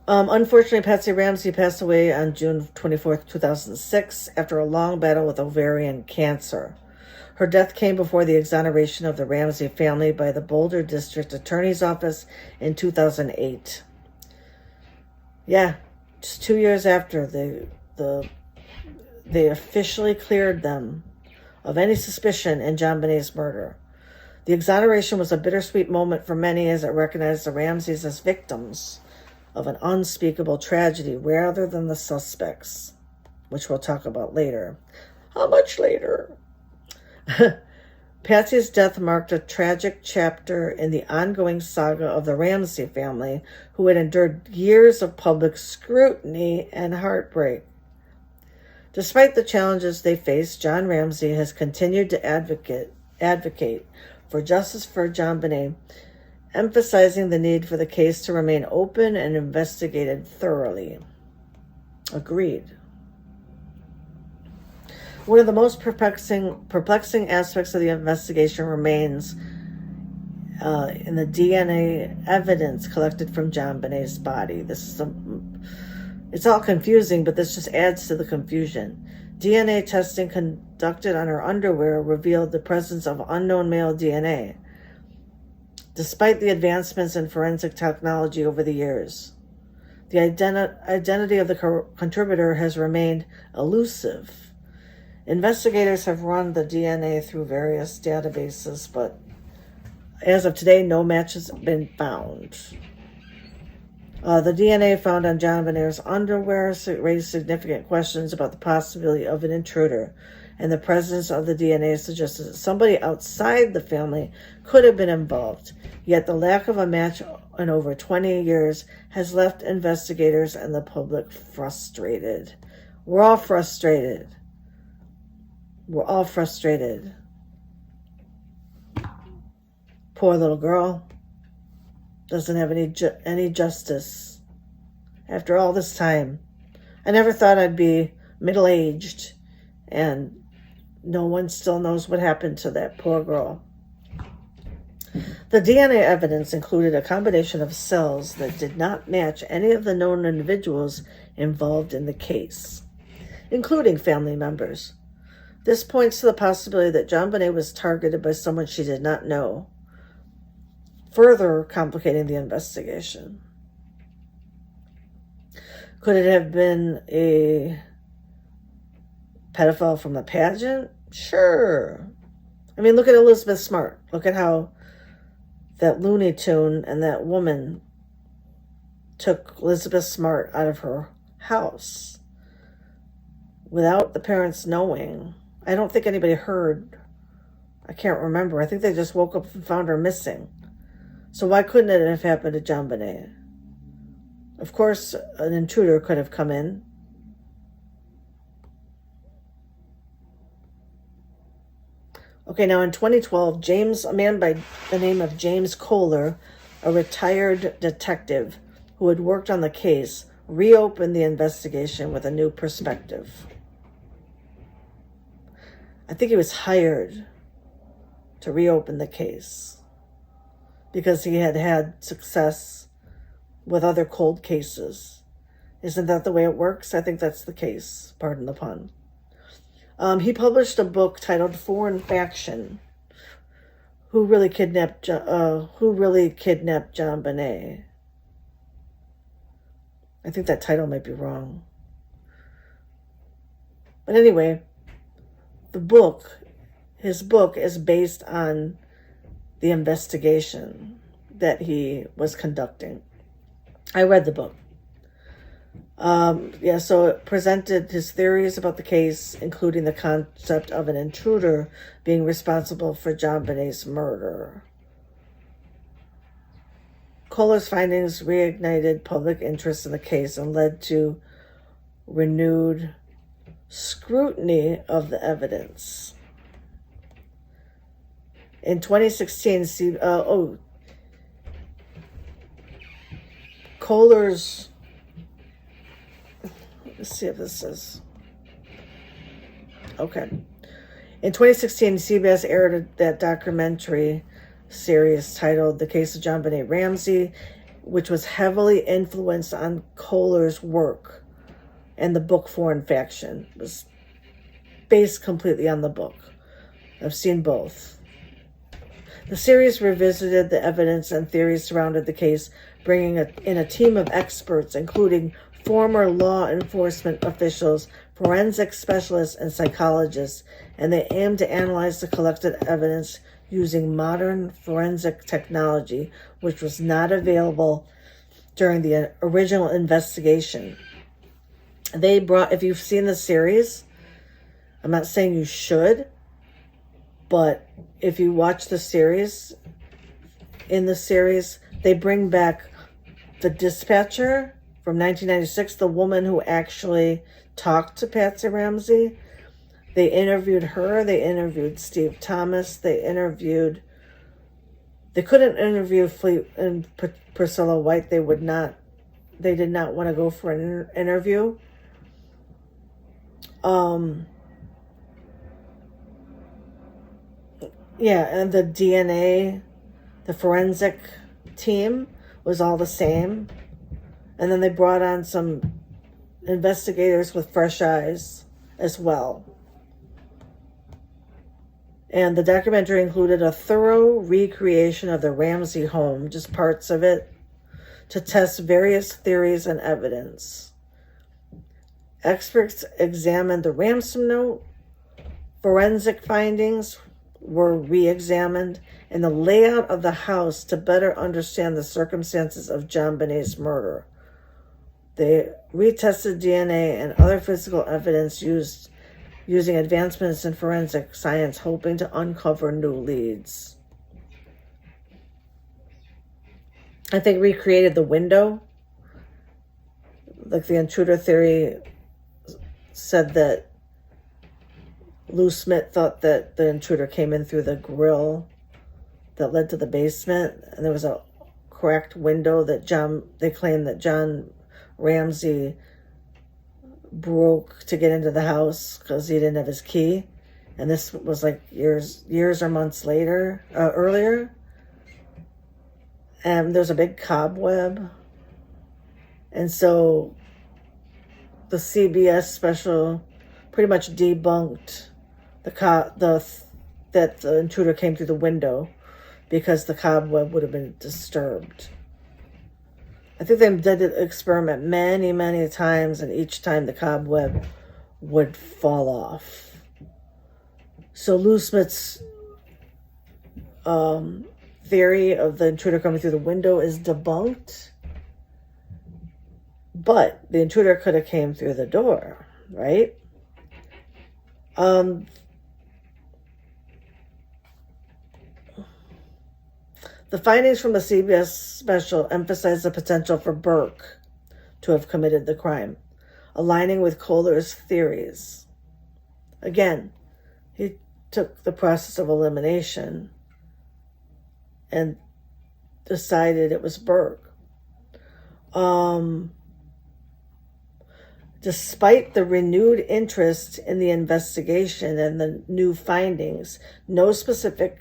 Unfortunately, Patsy Ramsey passed away on June 24th, 2006, after a long battle with ovarian cancer. Her death came before the exoneration of the Ramsey family by the Boulder District Attorney's Office in 2008. Yeah, just 2 years after they officially cleared them of any suspicion in JonBenet's murder. The exoneration was a bittersweet moment for many, as it recognized the Ramseys as victims of an unspeakable tragedy rather than the suspects, which we'll talk about later. How much later? Patsy's death marked a tragic chapter in the ongoing saga of the Ramsey family, who had endured years of public scrutiny and heartbreak. Despite the challenges they faced, John Ramsey has continued to advocate for justice for JonBenet, emphasizing the need for the case to remain open and investigated thoroughly. Agreed. One of the most perplexing aspects of the investigation remains in the DNA evidence collected from JonBenet's body. It's all confusing, but this just adds to the confusion. DNA testing conducted on her underwear revealed the presence of unknown male DNA, despite the advancements in forensic technology over the years. The identity of the contributor has remained elusive. Investigators have run the DNA through various databases, but as of today, no match has been found. The DNA found on JonBenet's underwear raised significant questions about the possibility of an intruder, and the presence of the DNA suggested that somebody outside the family could have been involved. Yet the lack of a match in over 20 years has left investigators and the public frustrated. We're all frustrated. We're all frustrated. Poor little girl doesn't have any justice after all this time. I never thought I'd be middle-aged and no one still knows what happened to that poor girl. The DNA evidence included a combination of cells that did not match any of the known individuals involved in the case, including family members. This points to the possibility that JonBenet was targeted by someone she did not know, further complicating the investigation. Could it have been a pedophile from the pageant? Sure. I mean, look at Elizabeth Smart. Look at how that Looney Tune and that woman took Elizabeth Smart out of her house without the parents knowing. I don't think anybody heard. I can't remember. I think they just woke up and found her missing. So why couldn't it have happened to JonBenet? Of course, an intruder could have come in. Okay, now in 2012, a man by the name of James Kohler, a retired detective who had worked on the case, reopened the investigation with a new perspective. I think he was hired to reopen the case because he had had success with other cold cases. Isn't that the way it works? I think that's the case. Pardon the pun. He published a book titled Foreign Faction. Who really kidnapped JonBenet? I think that title might be wrong. But anyway, his book is based on the investigation that he was conducting. I read the book. So it presented his theories about the case, including the concept of an intruder being responsible for JonBenet's murder. Kohler's findings reignited public interest in the case and led to renewed scrutiny of the evidence. In 2016, Kohler's... Let's see if this is... Okay. In 2016, CBS aired that documentary series titled The Case of JonBenet Ramsey, which was heavily influenced on Kohler's work, and the book Foreign Faction was based completely on the book. I've seen both. The series revisited the evidence and theories surrounding the case, bringing in a team of experts, including former law enforcement officials, forensic specialists, and psychologists, and they aimed to analyze the collected evidence using modern forensic technology, which was not available during the original investigation. If you've seen the series, I'm not saying you should, but if you watch the series, in the series, they bring back the dispatcher from 1996, the woman who actually talked to Patsy Ramsey. They interviewed her. They interviewed Steve Thomas. They couldn't interview Fleet and Priscilla White. They did not want to go for an interview. And the DNA, the forensic team was all the same. And then they brought on some investigators with fresh eyes as well. And the documentary included a thorough recreation of the Ramsey home, just parts of it, to test various theories and evidence. Experts examined the ransom note, forensic findings were re-examined, and the layout of the house to better understand the circumstances of JonBenet's murder. They retested DNA and other physical evidence using advancements in forensic science, hoping to uncover new leads. I think, recreated the window. Like the intruder theory said that Lou Smith thought that the intruder came in through the grill that led to the basement, and there was a cracked window that they claimed that John Ramsey broke to get into the house because he didn't have his key. And this was like years or months earlier. And there's a big cobweb. And so the CBS special pretty much debunked that the intruder came through the window because the cobweb would have been disturbed. I think they did the experiment many, many times, and each time the cobweb would fall off. So Lou Smith's theory of the intruder coming through the window is debunked. But the intruder could have came through the door, right? The findings from the CBS special emphasize the potential for Burke to have committed the crime, aligning with Kohler's theories. Again, he took the process of elimination and decided it was Burke. Despite the renewed interest in the investigation and the new findings, no specific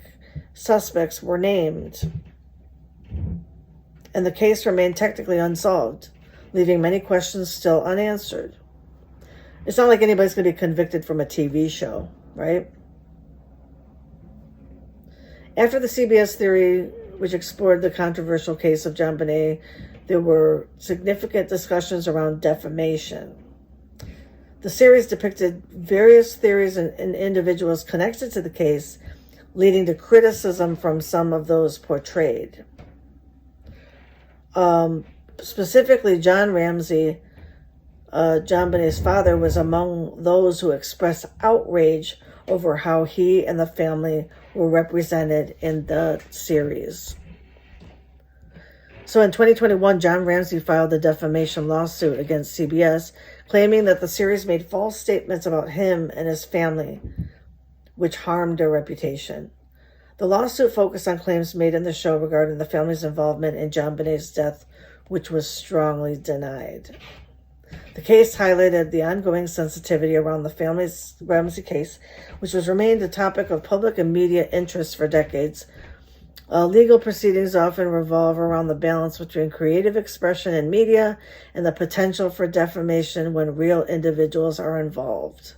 suspects were named, and the case remained technically unsolved, leaving many questions still unanswered. It's not like anybody's going to be convicted from a TV show, right? After the CBS theory, which explored the controversial case of JonBenet, there were significant discussions around defamation. The series depicted various theories and individuals connected to the case, leading to criticism from some of those portrayed. Specifically, John Ramsey, JonBenet's father, was among those who expressed outrage over how he and the family were represented in the series. So in 2021, John Ramsey filed a defamation lawsuit against CBS, claiming that the series made false statements about him and his family, which harmed their reputation. The lawsuit focused on claims made in the show regarding the family's involvement in JonBenet's death, which was strongly denied. The case highlighted the ongoing sensitivity around the family's Ramsey case, which has remained a topic of public and media interest for decades. Legal proceedings often revolve around the balance between creative expression in media and the potential for defamation when real individuals are involved.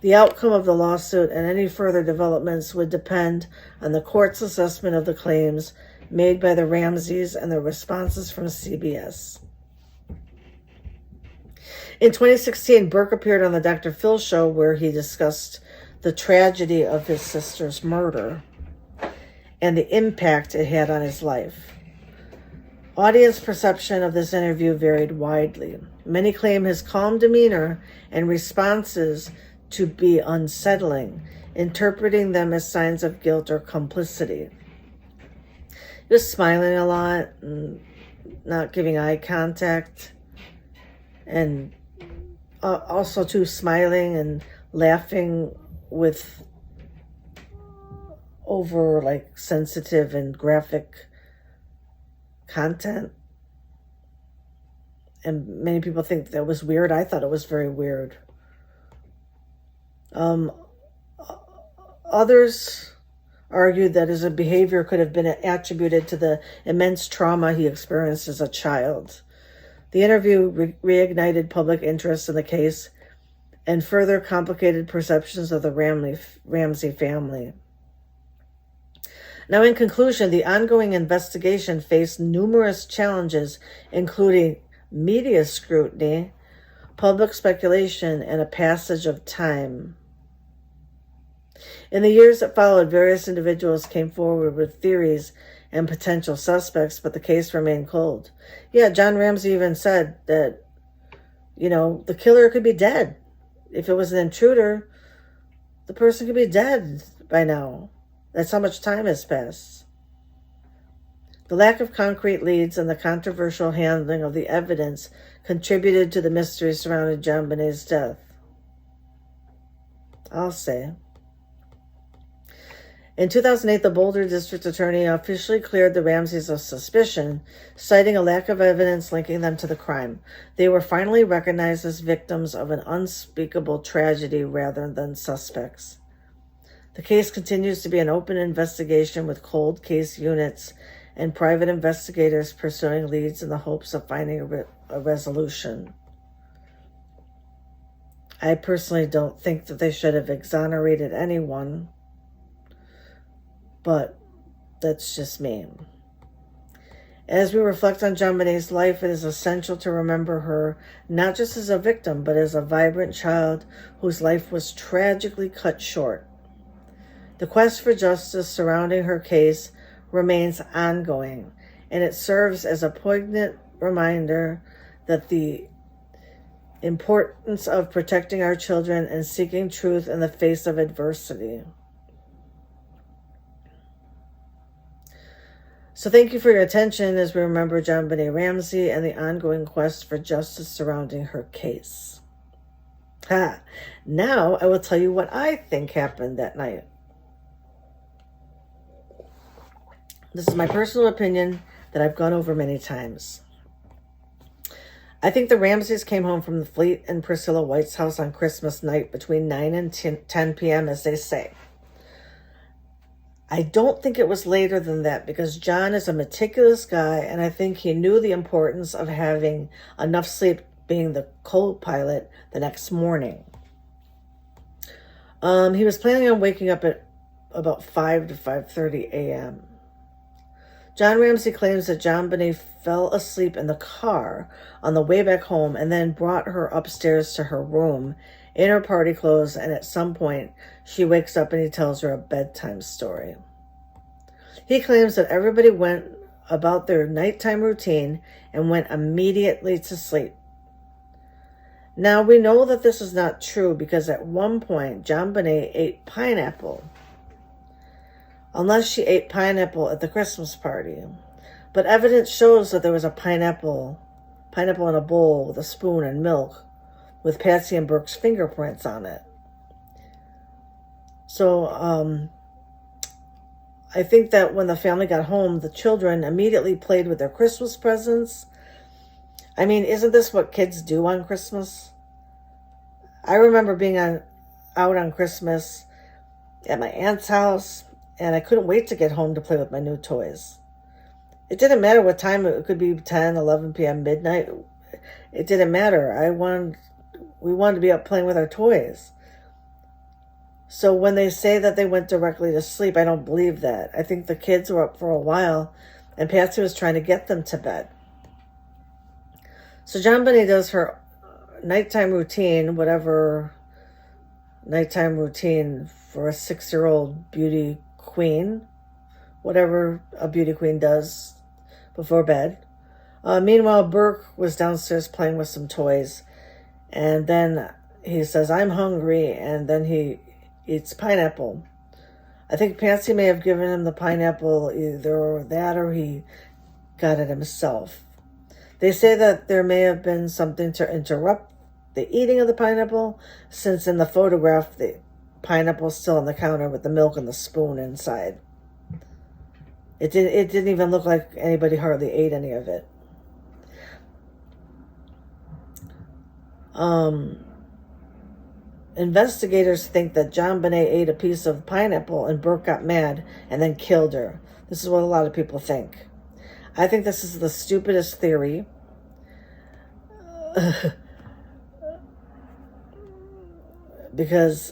The outcome of the lawsuit and any further developments would depend on the court's assessment of the claims made by the Ramseys and the responses from CBS. In 2016, Burke appeared on the Dr. Phil show where he discussed the tragedy of his sister's murder and the impact it had on his life. Audience perception of this interview varied widely. Many claim his calm demeanor and responses to be unsettling, interpreting them as signs of guilt or complicity. He was smiling a lot and not giving eye contact, and also too smiling and laughing with over like sensitive and graphic content. And many people think that was weird. I thought it was very weird. Others argued that his behavior could have been attributed to the immense trauma he experienced as a child. The interview reignited public interest in the case and further complicated perceptions of the Ramsey family. Now, in conclusion, the ongoing investigation faced numerous challenges, including media scrutiny, public speculation, and a passage of time. In the years that followed, various individuals came forward with theories and potential suspects, but the case remained cold. Yeah, John Ramsey even said that, the killer could be dead. If it was an intruder, the person could be dead by now. That's how much time has passed. The lack of concrete leads and the controversial handling of the evidence contributed to the mystery surrounding JonBenet's death. I'll say. In 2008, the Boulder District Attorney officially cleared the Ramseys of suspicion, citing a lack of evidence linking them to the crime. They were finally recognized as victims of an unspeakable tragedy rather than suspects. The case continues to be an open investigation with cold case units and private investigators pursuing leads in the hopes of finding a resolution. I personally don't think that they should have exonerated anyone, but that's just me. As we reflect on JonBenet's life, it is essential to remember her not just as a victim, but as a vibrant child whose life was tragically cut short. The quest for justice surrounding her case remains ongoing, and it serves as a poignant reminder that the importance of protecting our children and seeking truth in the face of adversity. So thank you for your attention as we remember JonBenet Ramsey and the ongoing quest for justice surrounding her case. Now I will tell you what I think happened that night. This is my personal opinion that I've gone over many times. I think the Ramseys came home from the Fleet and Priscilla White's house on Christmas night between 9 and 10 p.m., as they say. I don't think it was later than that because John is a meticulous guy, and I think he knew the importance of having enough sleep being the co-pilot the next morning. He was planning on waking up at about 5 to 5:30 a.m. John Ramsey claims that JonBenet fell asleep in the car on the way back home and then brought her upstairs to her room in her party clothes, and at some point she wakes up and he tells her a bedtime story. He claims that everybody went about their nighttime routine and went immediately to sleep. Now we know that this is not true because at one point JonBenet ate pineapple. Unless she ate pineapple at the Christmas party. But evidence shows that there was a pineapple in a bowl with a spoon and milk with Patsy and Burke's fingerprints on it. So I think that when the family got home, the children immediately played with their Christmas presents. I mean, isn't this what kids do on Christmas? I remember being out on Christmas at my aunt's house, and I couldn't wait to get home to play with my new toys. It didn't matter what time. It could be 10, 11 p.m., midnight. It didn't matter. We wanted to be up playing with our toys. So when they say that they went directly to sleep, I don't believe that. I think the kids were up for a while, and Patsy was trying to get them to bed. So JonBenet does her nighttime routine, whatever nighttime routine for a 6-year-old beauty queen, whatever a beauty queen does before bed. Meanwhile, Burke was downstairs playing with some toys, and then he says, "I'm hungry," and then he eats pineapple. I think Patsy may have given him the pineapple, either that or he got it himself. They say that there may have been something to interrupt the eating of the pineapple, since in the photograph the pineapple is still on the counter with the milk and the spoon inside. It didn't even look like anybody hardly ate any of it. Investigators think that JonBenet ate a piece of pineapple and Burke got mad and then killed her. This is what a lot of people think. I think this is the stupidest theory. Because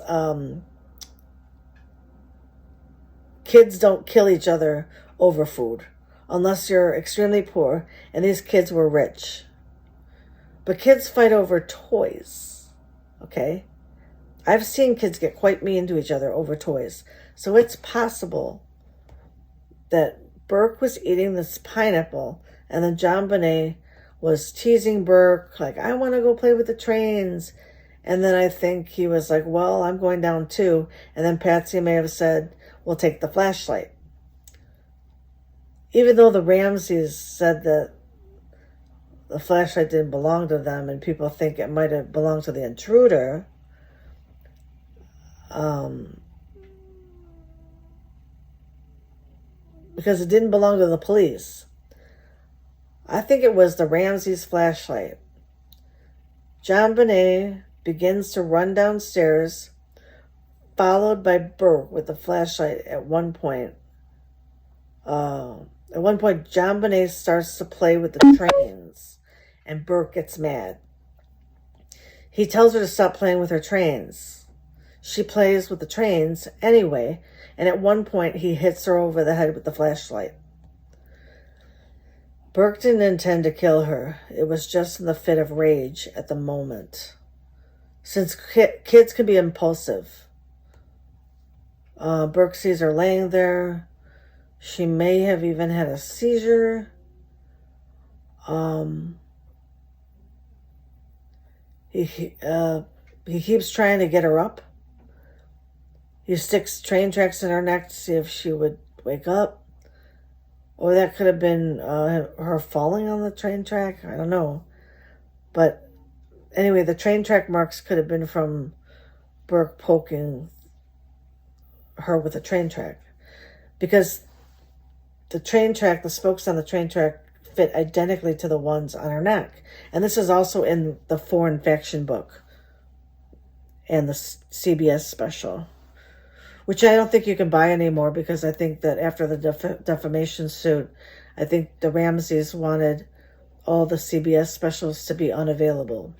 kids don't kill each other over food unless you're extremely poor, and these kids were rich. But kids fight over toys, okay? I've seen kids get quite mean to each other over toys. So it's possible that Burke was eating this pineapple and then JonBenet was teasing Burke, like, "I want to go play with the trains." And then I think he was like, "Well, I'm going down too." And then Patsy may have said, "We'll take the flashlight." even though the Ramseys said that the flashlight didn't belong to them and people think it might have belonged to the intruder, because it didn't belong to the police. I think it was the Ramsey's flashlight. JonBenet begins to run downstairs, followed by Burke with the flashlight at one point. JonBenet starts to play with the trains, and Burke gets mad. He tells her to stop playing with her trains. She plays with the trains anyway, and at one point he hits her over the head with the flashlight. Burke didn't intend to kill her. It was just in the fit of rage at the moment. Since kids can be impulsive. Burke sees her laying there. She may have even had a seizure. He keeps trying to get her up. He sticks train tracks in her neck to see if she would wake up. Or that could have been her falling on the train track. I don't know. But anyway, the train track marks could have been from Burke poking her with a train track. Because the train track, the spokes on the train track fit identically to the ones on her neck. And this is also in the Foreign Faction book and the CBS special, which I don't think you can buy anymore, because I think that after the defamation suit, I think the Ramseys wanted all the CBS specials to be unavailable.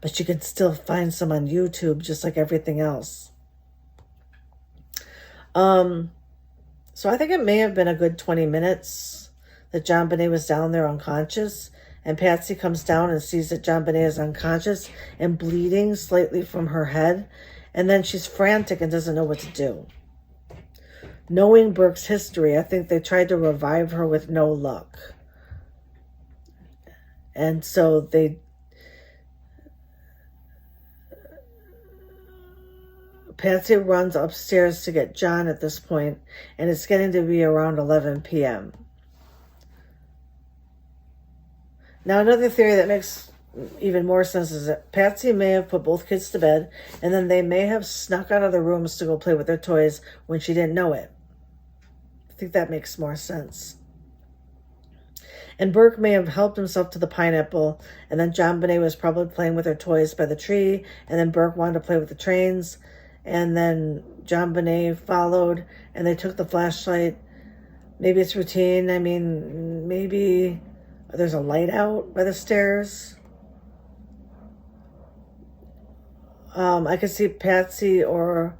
But you can still find some on YouTube, just like everything else. So I think it may have been a good 20 minutes that JonBenet was down there unconscious, and Patsy comes down and sees that JonBenet is unconscious and bleeding slightly from her head. And then she's frantic and doesn't know what to do. Knowing Burke's history, I think they tried to revive her with no luck. And so Patsy runs upstairs to get John at this point, and it's getting to be around 11 p.m. Now, another theory that makes even more sense is that Patsy may have put both kids to bed, and then they may have snuck out of their rooms to go play with their toys when she didn't know it. I think that makes more sense. And Burke may have helped himself to the pineapple, and then JonBenet was probably playing with her toys by the tree, and then Burke wanted to play with the trains, and then JonBenet followed, and they took the flashlight. Maybe it's routine. I mean, maybe there's a light out by the stairs. I could see Patsy or,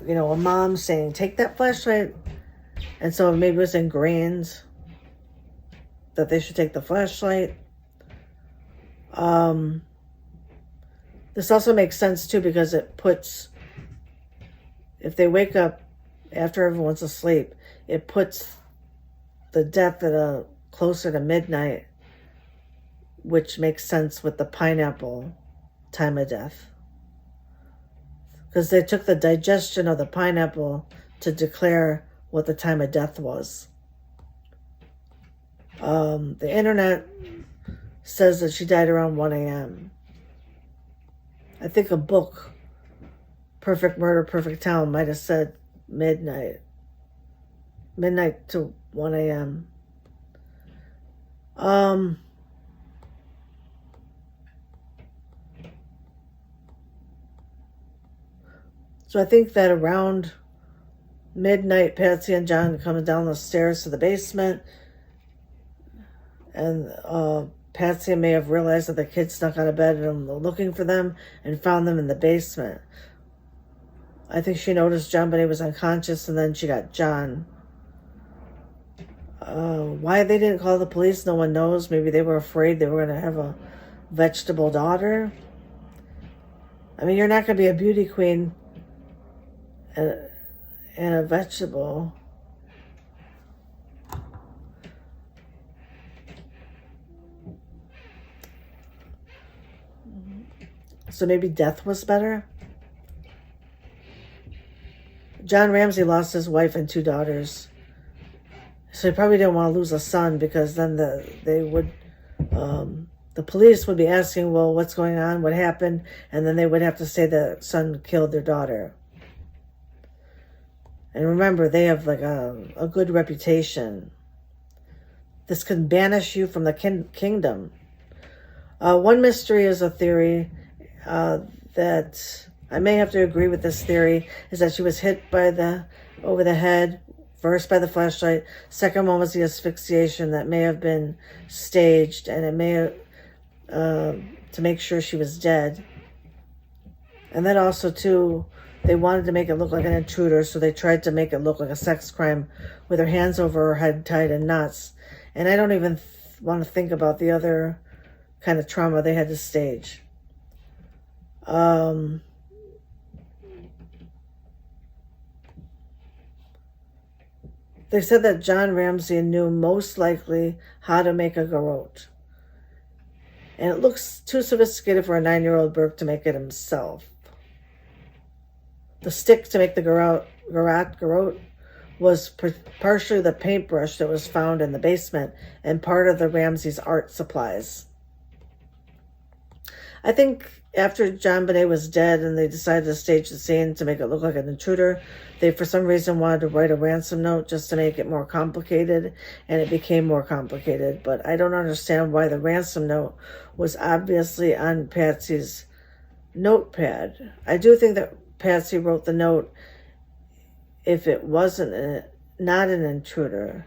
a mom saying, take that flashlight. And so maybe it was ingrained that they should take the flashlight. This also makes sense, too, because it puts, if they wake up after everyone's asleep, it puts the death at closer to midnight, which makes sense with the pineapple time of death, because they took the digestion of the pineapple to declare what the time of death was. The internet says that she died around 1 a.m. I think a book, Perfect Murder, Perfect Town, might have said midnight to 1 a.m. So I think that around midnight, Patsy and John come down the stairs to the basement, and Patsy may have realized that the kids snuck out of bed and were looking for them and found them in the basement. I think she noticed JonBenet was unconscious, and then she got John. Why they didn't call the police, no one knows. Maybe they were afraid they were going to have a vegetable daughter. I mean, you're not going to be a beauty queen and a vegetable. So maybe death was better. John Ramsey lost his wife and 2 daughters. So he probably didn't want to lose a son, because then the police would be asking, well, what's going on? What happened? And then they would have to say the son killed their daughter. And remember, they have like a good reputation. This can banish you from the kingdom. One mystery is a theory that I may have to agree with. This theory is that she was hit over the head, first by the flashlight. Second one was the asphyxiation that may have been staged, and it may have to make sure she was dead. And then also too, they wanted to make it look like an intruder, so they tried to make it look like a sex crime with her hands over her head tied in knots. And I don't even want to think about the other kind of trauma they had to stage. They said that John Ramsey knew most likely how to make a garrote. And it looks too sophisticated for a 9-year-old Burke to make it himself. The stick to make the garrote was partially the paintbrush that was found in the basement and part of the Ramsey's art supplies. I think after JonBenet was dead and they decided to stage the scene to make it look like an intruder, they for some reason wanted to write a ransom note just to make it more complicated, and it became more complicated. But I don't understand why the ransom note was obviously on Patsy's notepad. I do think that Patsy wrote the note if it wasn't not an intruder.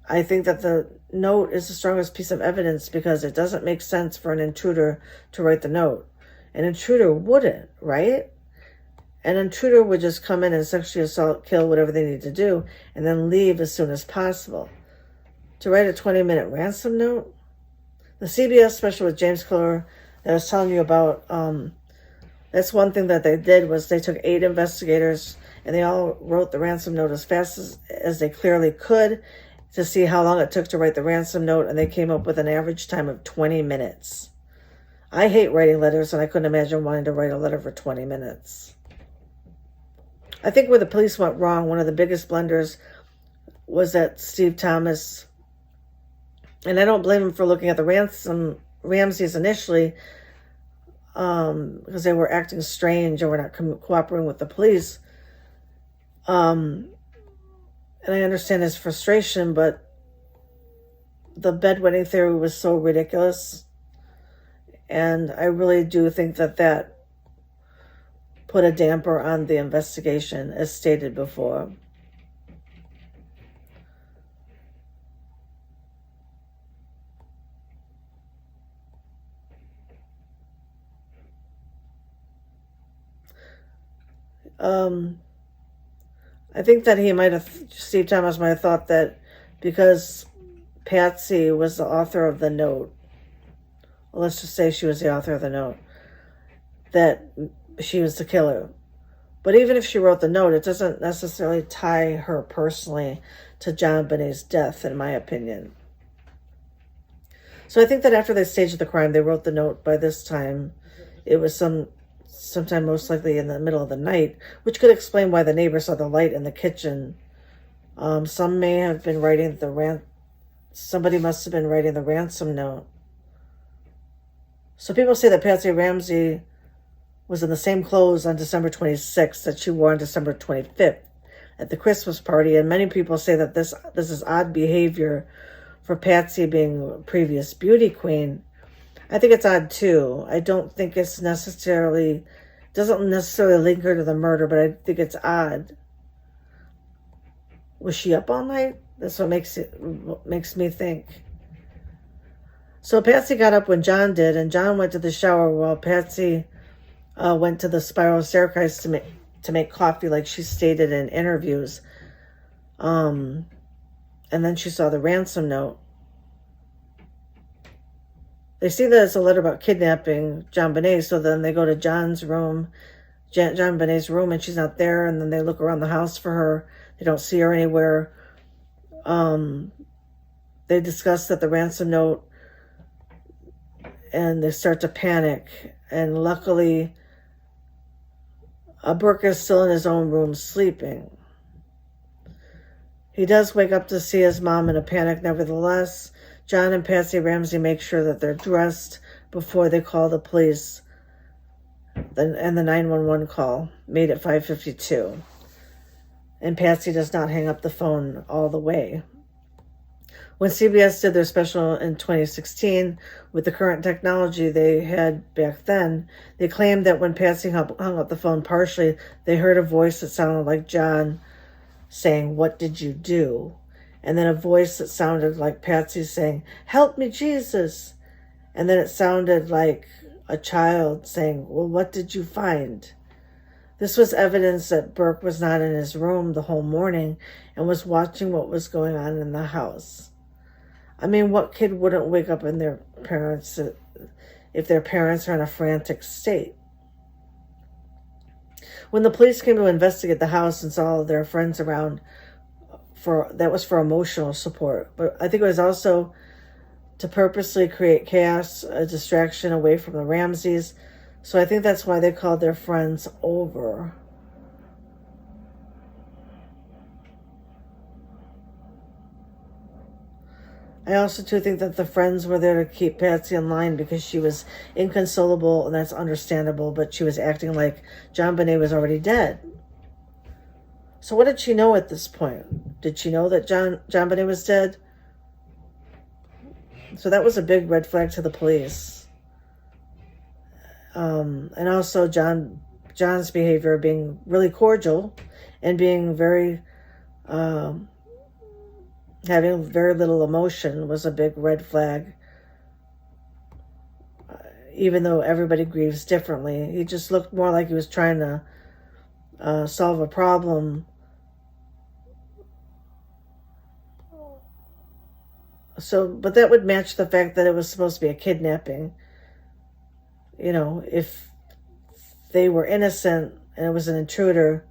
I think that the note is the strongest piece of evidence, because it doesn't make sense for an intruder to write the note. An intruder wouldn't, right? An intruder would just come in and sexually assault, kill, whatever they need to do, and then leave as soon as possible. To write a 20-minute ransom note? The CBS special with James Clover that I was telling you about, that's one thing that they did, was they took 8 investigators and they all wrote the ransom note as fast as they clearly could to see how long it took to write the ransom note, and they came up with an average time of 20 minutes. I hate writing letters, and I couldn't imagine wanting to write a letter for 20 minutes. I think where the police went wrong, one of the biggest blunders, was that Steve Thomas, and I don't blame him for looking at the Ramseys initially, because they were acting strange and were not cooperating with the police. And I understand his frustration, but the bedwetting theory was so ridiculous. And I really do think that that put a damper on the investigation, as stated before. I think that Steve Thomas might have thought that because Patsy was the author of the note, well, let's just say she was the author of the note, that she was the killer. But even if she wrote the note, it doesn't necessarily tie her personally to JonBenet's death, in my opinion. So I think that after they staged the crime, they wrote the note. By this time, it was sometime most likely in the middle of the night, which could explain why the neighbor saw the light in the kitchen. Some may have been writing somebody must have been writing the ransom note. So people say that Patsy Ramsey was in the same clothes on December 26th that she wore on December 25th at the Christmas party, and many people say that this is odd behavior for Patsy being a previous beauty queen. I think it's odd too. I don't think it's doesn't necessarily link her to the murder, but I think it's odd. Was she up all night? That's what makes me think. So Patsy got up when John did, and John went to the shower while Patsy went to the spiral staircase to make coffee, like she stated in interviews. And then she saw the ransom note. They see that it's a letter about kidnapping JonBenet, so then they go to JonBenet's room, and she's not there, and then they look around the house for her. They don't see her anywhere. They discuss that the ransom note, and they start to panic. And luckily, Burke is still in his own room sleeping. He does wake up to see his mom in a panic. Nevertheless, John and Patsy Ramsey make sure that they're dressed before they call the police and the 911 call made at 5:52. And Patsy does not hang up the phone all the way. When CBS did their special in 2016, with the current technology they had back then, they claimed that when Patsy hung up the phone partially, they heard a voice that sounded like John saying, "What did you do?" And then a voice that sounded like Patsy saying, "Help me, Jesus." And then it sounded like a child saying, "Well, what did you find?" This was evidence that Burke was not in his room the whole morning and was watching what was going on in the house. I mean, what kid wouldn't wake up in their parents if their parents are in a frantic state? When the police came to investigate the house and saw their friends around, that was for emotional support. But I think it was also to purposely create chaos, a distraction away from the Ramseys. So I think that's why they called their friends over. I also too think that the friends were there to keep Patsy in line because she was inconsolable, and that's understandable, but she was acting like JonBenet was already dead. So what did she know at this point? Did she know that JonBenet was dead? So that was a big red flag to the police. And also John's behavior being really cordial and being very having very little emotion was a big red flag. Even though everybody grieves differently, he just looked more like he was trying to solve a problem. So, but that would match the fact that it was supposed to be a kidnapping. You know, if they were innocent and it was an intruder,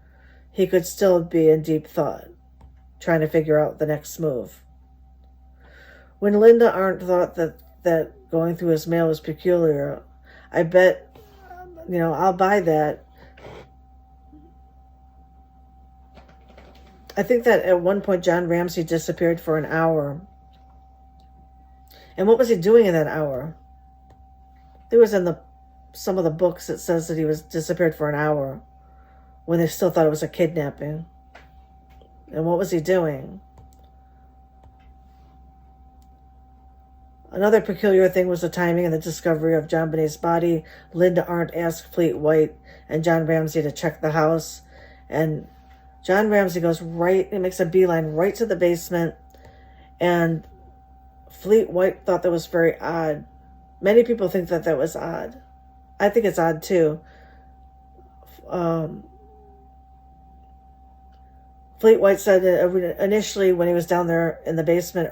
he could still be in deep thought, trying to figure out the next move. When Linda Arndt thought that going through his mail was peculiar, I bet, I'll buy that. I think that at one point John Ramsey disappeared for an hour. And what was he doing in that hour? There was in some of the books it says that he was disappeared for an hour when they still thought it was a kidnapping. And what was he doing? Another peculiar thing was the timing and the discovery of JonBenet's body. Linda Arndt asked Fleet White and John Ramsey to check the house. And John Ramsey goes he makes a beeline right to the basement. And Fleet White thought that was very odd. Many people think that was odd. I think it's odd too. Fleet White said that initially when he was down there in the basement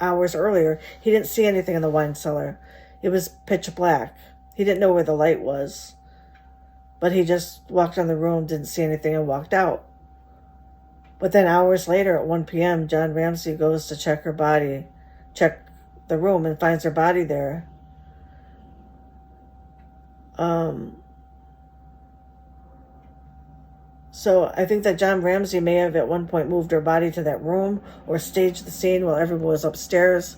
hours earlier, he didn't see anything in the wine cellar. It was pitch black. He didn't know where the light was. But he just walked on the room, didn't see anything, and walked out. But then hours later at 1 p.m., John Ramsey goes to check the room, and finds her body there. So I think that John Ramsey may have at one point moved her body to that room or staged the scene while everyone was upstairs.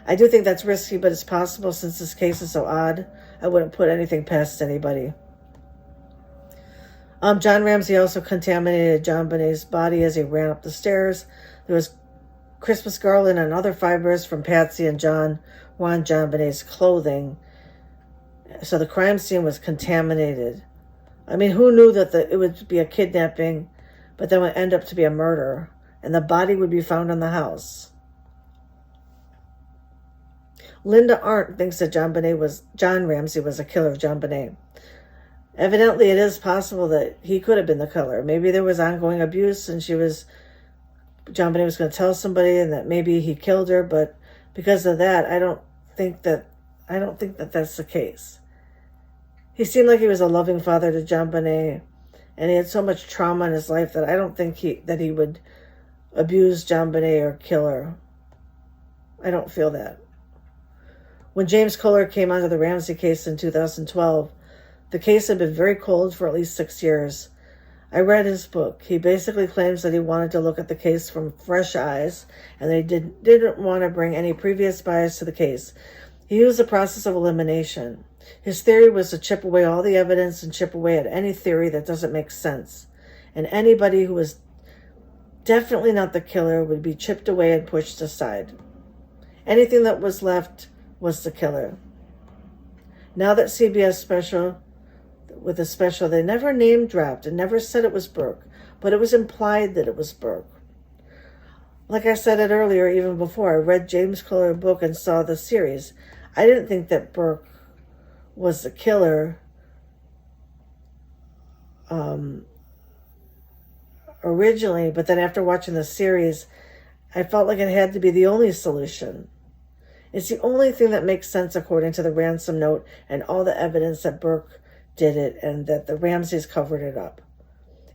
I do think that's risky, but it's possible since this case is so odd. I wouldn't put anything past anybody. John Ramsey also contaminated JonBenet's body as he ran up the stairs. There was Christmas garland and other fibers from Patsy and John were on JonBenet's clothing. So the crime scene was contaminated. I mean, who knew that it would be a kidnapping, but then would end up to be a murder, and the body would be found in the house? Linda Arndt thinks that John Ramsey was a killer of JonBenet. Evidently, it is possible that he could have been the killer. Maybe there was ongoing abuse, and JonBenet was going to tell somebody, and that maybe he killed her. But because of that, I don't think that that's the case. He seemed like he was a loving father to JonBenet, and he had so much trauma in his life that I don't think that he would abuse JonBenet or kill her. I don't feel that. When James Kohler came onto the Ramsey case in 2012, the case had been very cold for at least 6 years. I read his book. He basically claims that he wanted to look at the case from fresh eyes and they didn't want to bring any previous bias to the case. He used the process of elimination. His theory was to chip away all the evidence and chip away at any theory that doesn't make sense. And anybody who was definitely not the killer would be chipped away and pushed aside. Anything that was left was the killer. Now that CBS special, they never name dropped and never said it was Burke, but it was implied that it was Burke. Like I said it earlier, even before I read James Clear's book and saw the series, I didn't think that Burke was the killer originally, but then after watching the series, I felt like it had to be the only solution. It's the only thing that makes sense according to the ransom note and all the evidence that Burke did it and that the Ramseys covered it up.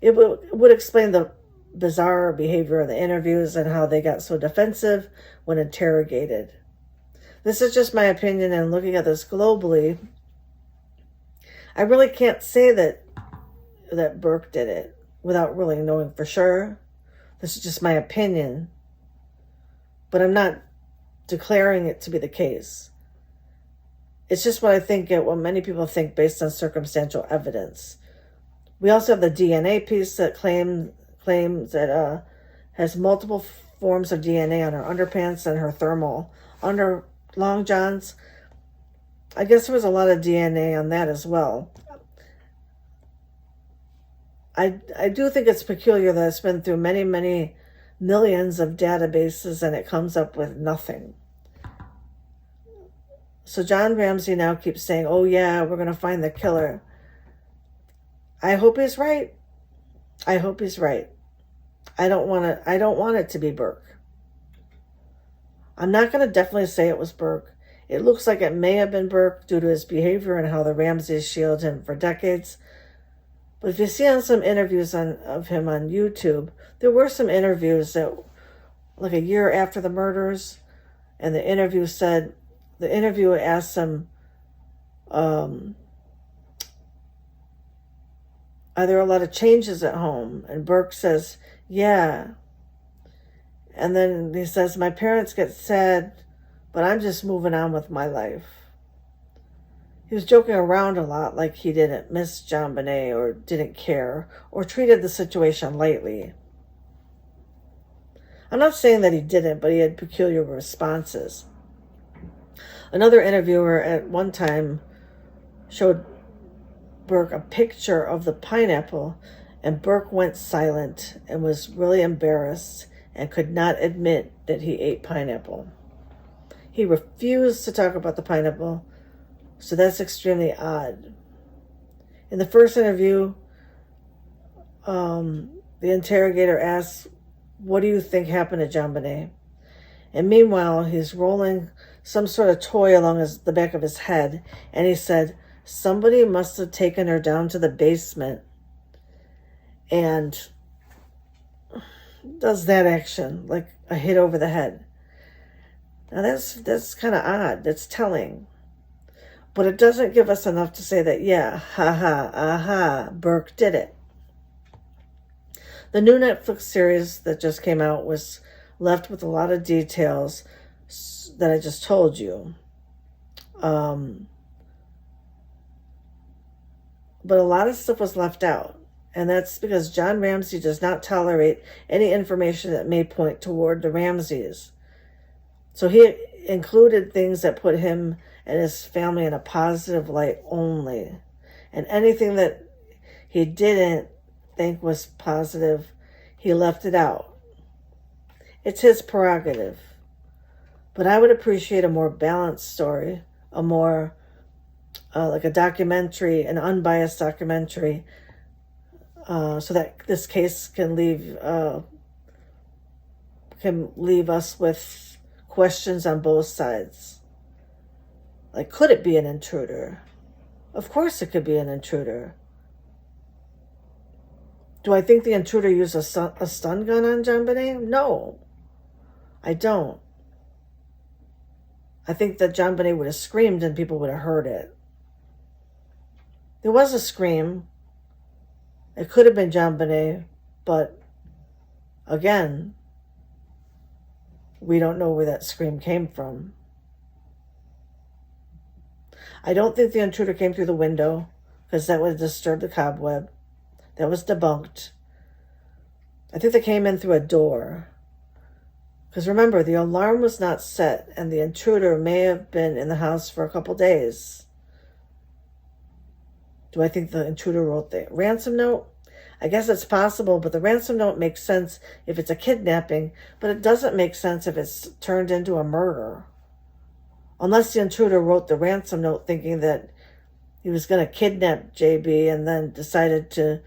It would explain the bizarre behavior of the interviews and how they got so defensive when interrogated. This is just my opinion, and looking at this globally, I really can't say that Burke did it without really knowing for sure. This is just my opinion, but I'm not declaring it to be the case. It's just what I think, what many people think based on circumstantial evidence. We also have the DNA piece that claims that has multiple forms of DNA on her underpants and her thermal under long johns. I guess there was a lot of DNA on that as well. I do think it's peculiar that it's been through many, many millions of databases and it comes up with nothing. So John Ramsey now keeps saying, oh yeah, we're going to find the killer. I hope he's right. I hope he's right. I don't want it to be Burke. I'm not going to definitely say it was Burke. It looks like it may have been Burke due to his behavior and how the Ramseys shielded him for decades. But if you see on some interviews of him on YouTube, there were some interviews that, like a year after the murders, and the interviewer asked him, are there a lot of changes at home? And Burke says, yeah. And then he says, my parents get sad, but I'm just moving on with my life. He was joking around a lot, like he didn't miss JonBenet or didn't care or treated the situation lightly. I'm not saying that he didn't, but he had peculiar responses. Another interviewer at one time showed Burke a picture of the pineapple, and Burke went silent and was really embarrassed and could not admit that he ate pineapple. He refused to talk about the pineapple, so that's extremely odd. In the first interview, the interrogator asked, what do you think happened to JonBenet? And meanwhile, he's rolling some sort of toy along the back of his head, and he said, somebody must have taken her down to the basement and does that action, like a hit over the head. Now that's kind of odd. That's telling. But it doesn't give us enough to say that, yeah, aha, Burke did it. The new Netflix series that just came out was left with a lot of details that I just told you. But a lot of stuff was left out. And that's because John Ramsey does not tolerate any information that may point toward the Ramseys. So he included things that put him and his family in a positive light only. And anything that he didn't think was positive, he left it out. It's his prerogative. But I would appreciate a more balanced story, a more like a documentary, an unbiased documentary, so that this case can leave us with questions on both sides. Like, could it be an intruder? Of course it could be an intruder. Do I think the intruder used a stun gun on JonBenet? No, I don't. I think that JonBenet would have screamed and people would have heard it. There was a scream. It could have been JonBenet, but again, we don't know where that scream came from. I don't think the intruder came through the window, because that would disturb the cobweb. That was debunked. I think they came in through a door. Because remember, the alarm was not set, and the intruder may have been in the house for a couple days. Do I think the intruder wrote the ransom note? I guess it's possible, but the ransom note makes sense if it's a kidnapping, but it doesn't make sense if it's turned into a murder. Unless the intruder wrote the ransom note thinking that he was going to kidnap JB and then decided to,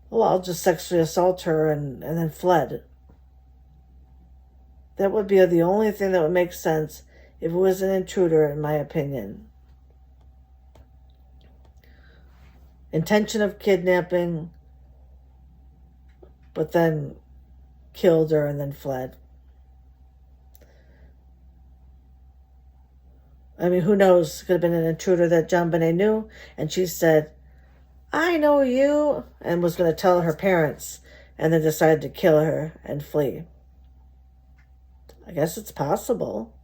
well, I'll just sexually assault her and then fled. That would be the only thing that would make sense if it was an intruder, in my opinion. Intention of kidnapping, but then killed her and then fled. I mean, who knows? Could have been an intruder that JonBenet knew, and she said, I know you, and was going to tell her parents, and then decided to kill her and flee. I guess it's possible.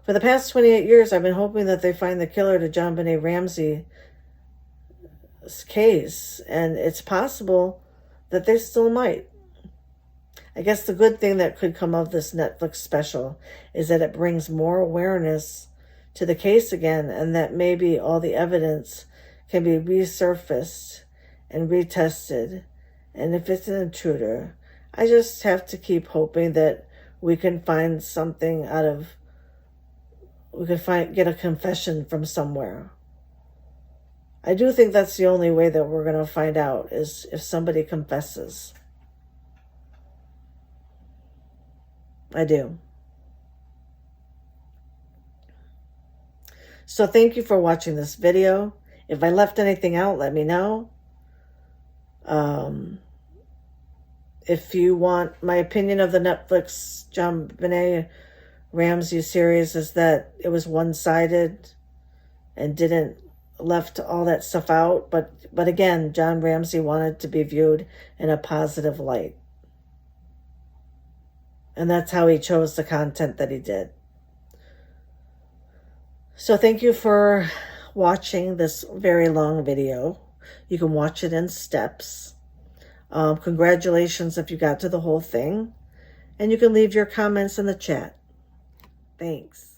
For the past 28 years, I've been hoping that they find the killer to JonBenet Ramsey's case, and it's possible that they still might. I guess the good thing that could come of this Netflix special is that it brings more awareness to the case again, and that maybe all the evidence can be resurfaced and retested. And if it's an intruder, I just have to keep hoping that we can find something get a confession from somewhere. I do think that's the only way that we're going to find out, is if somebody confesses. I do. So thank you for watching this video. If I left anything out, let me know. If you want my opinion of the Netflix JonBenet Ramsey series, is that it was one-sided and didn't left all that stuff out. But again, John Ramsey wanted to be viewed in a positive light. And that's how he chose the content that he did. So thank you for watching this very long video. You can watch it in steps. Congratulations if you got to the whole thing. And you can leave your comments in the chat. Thanks.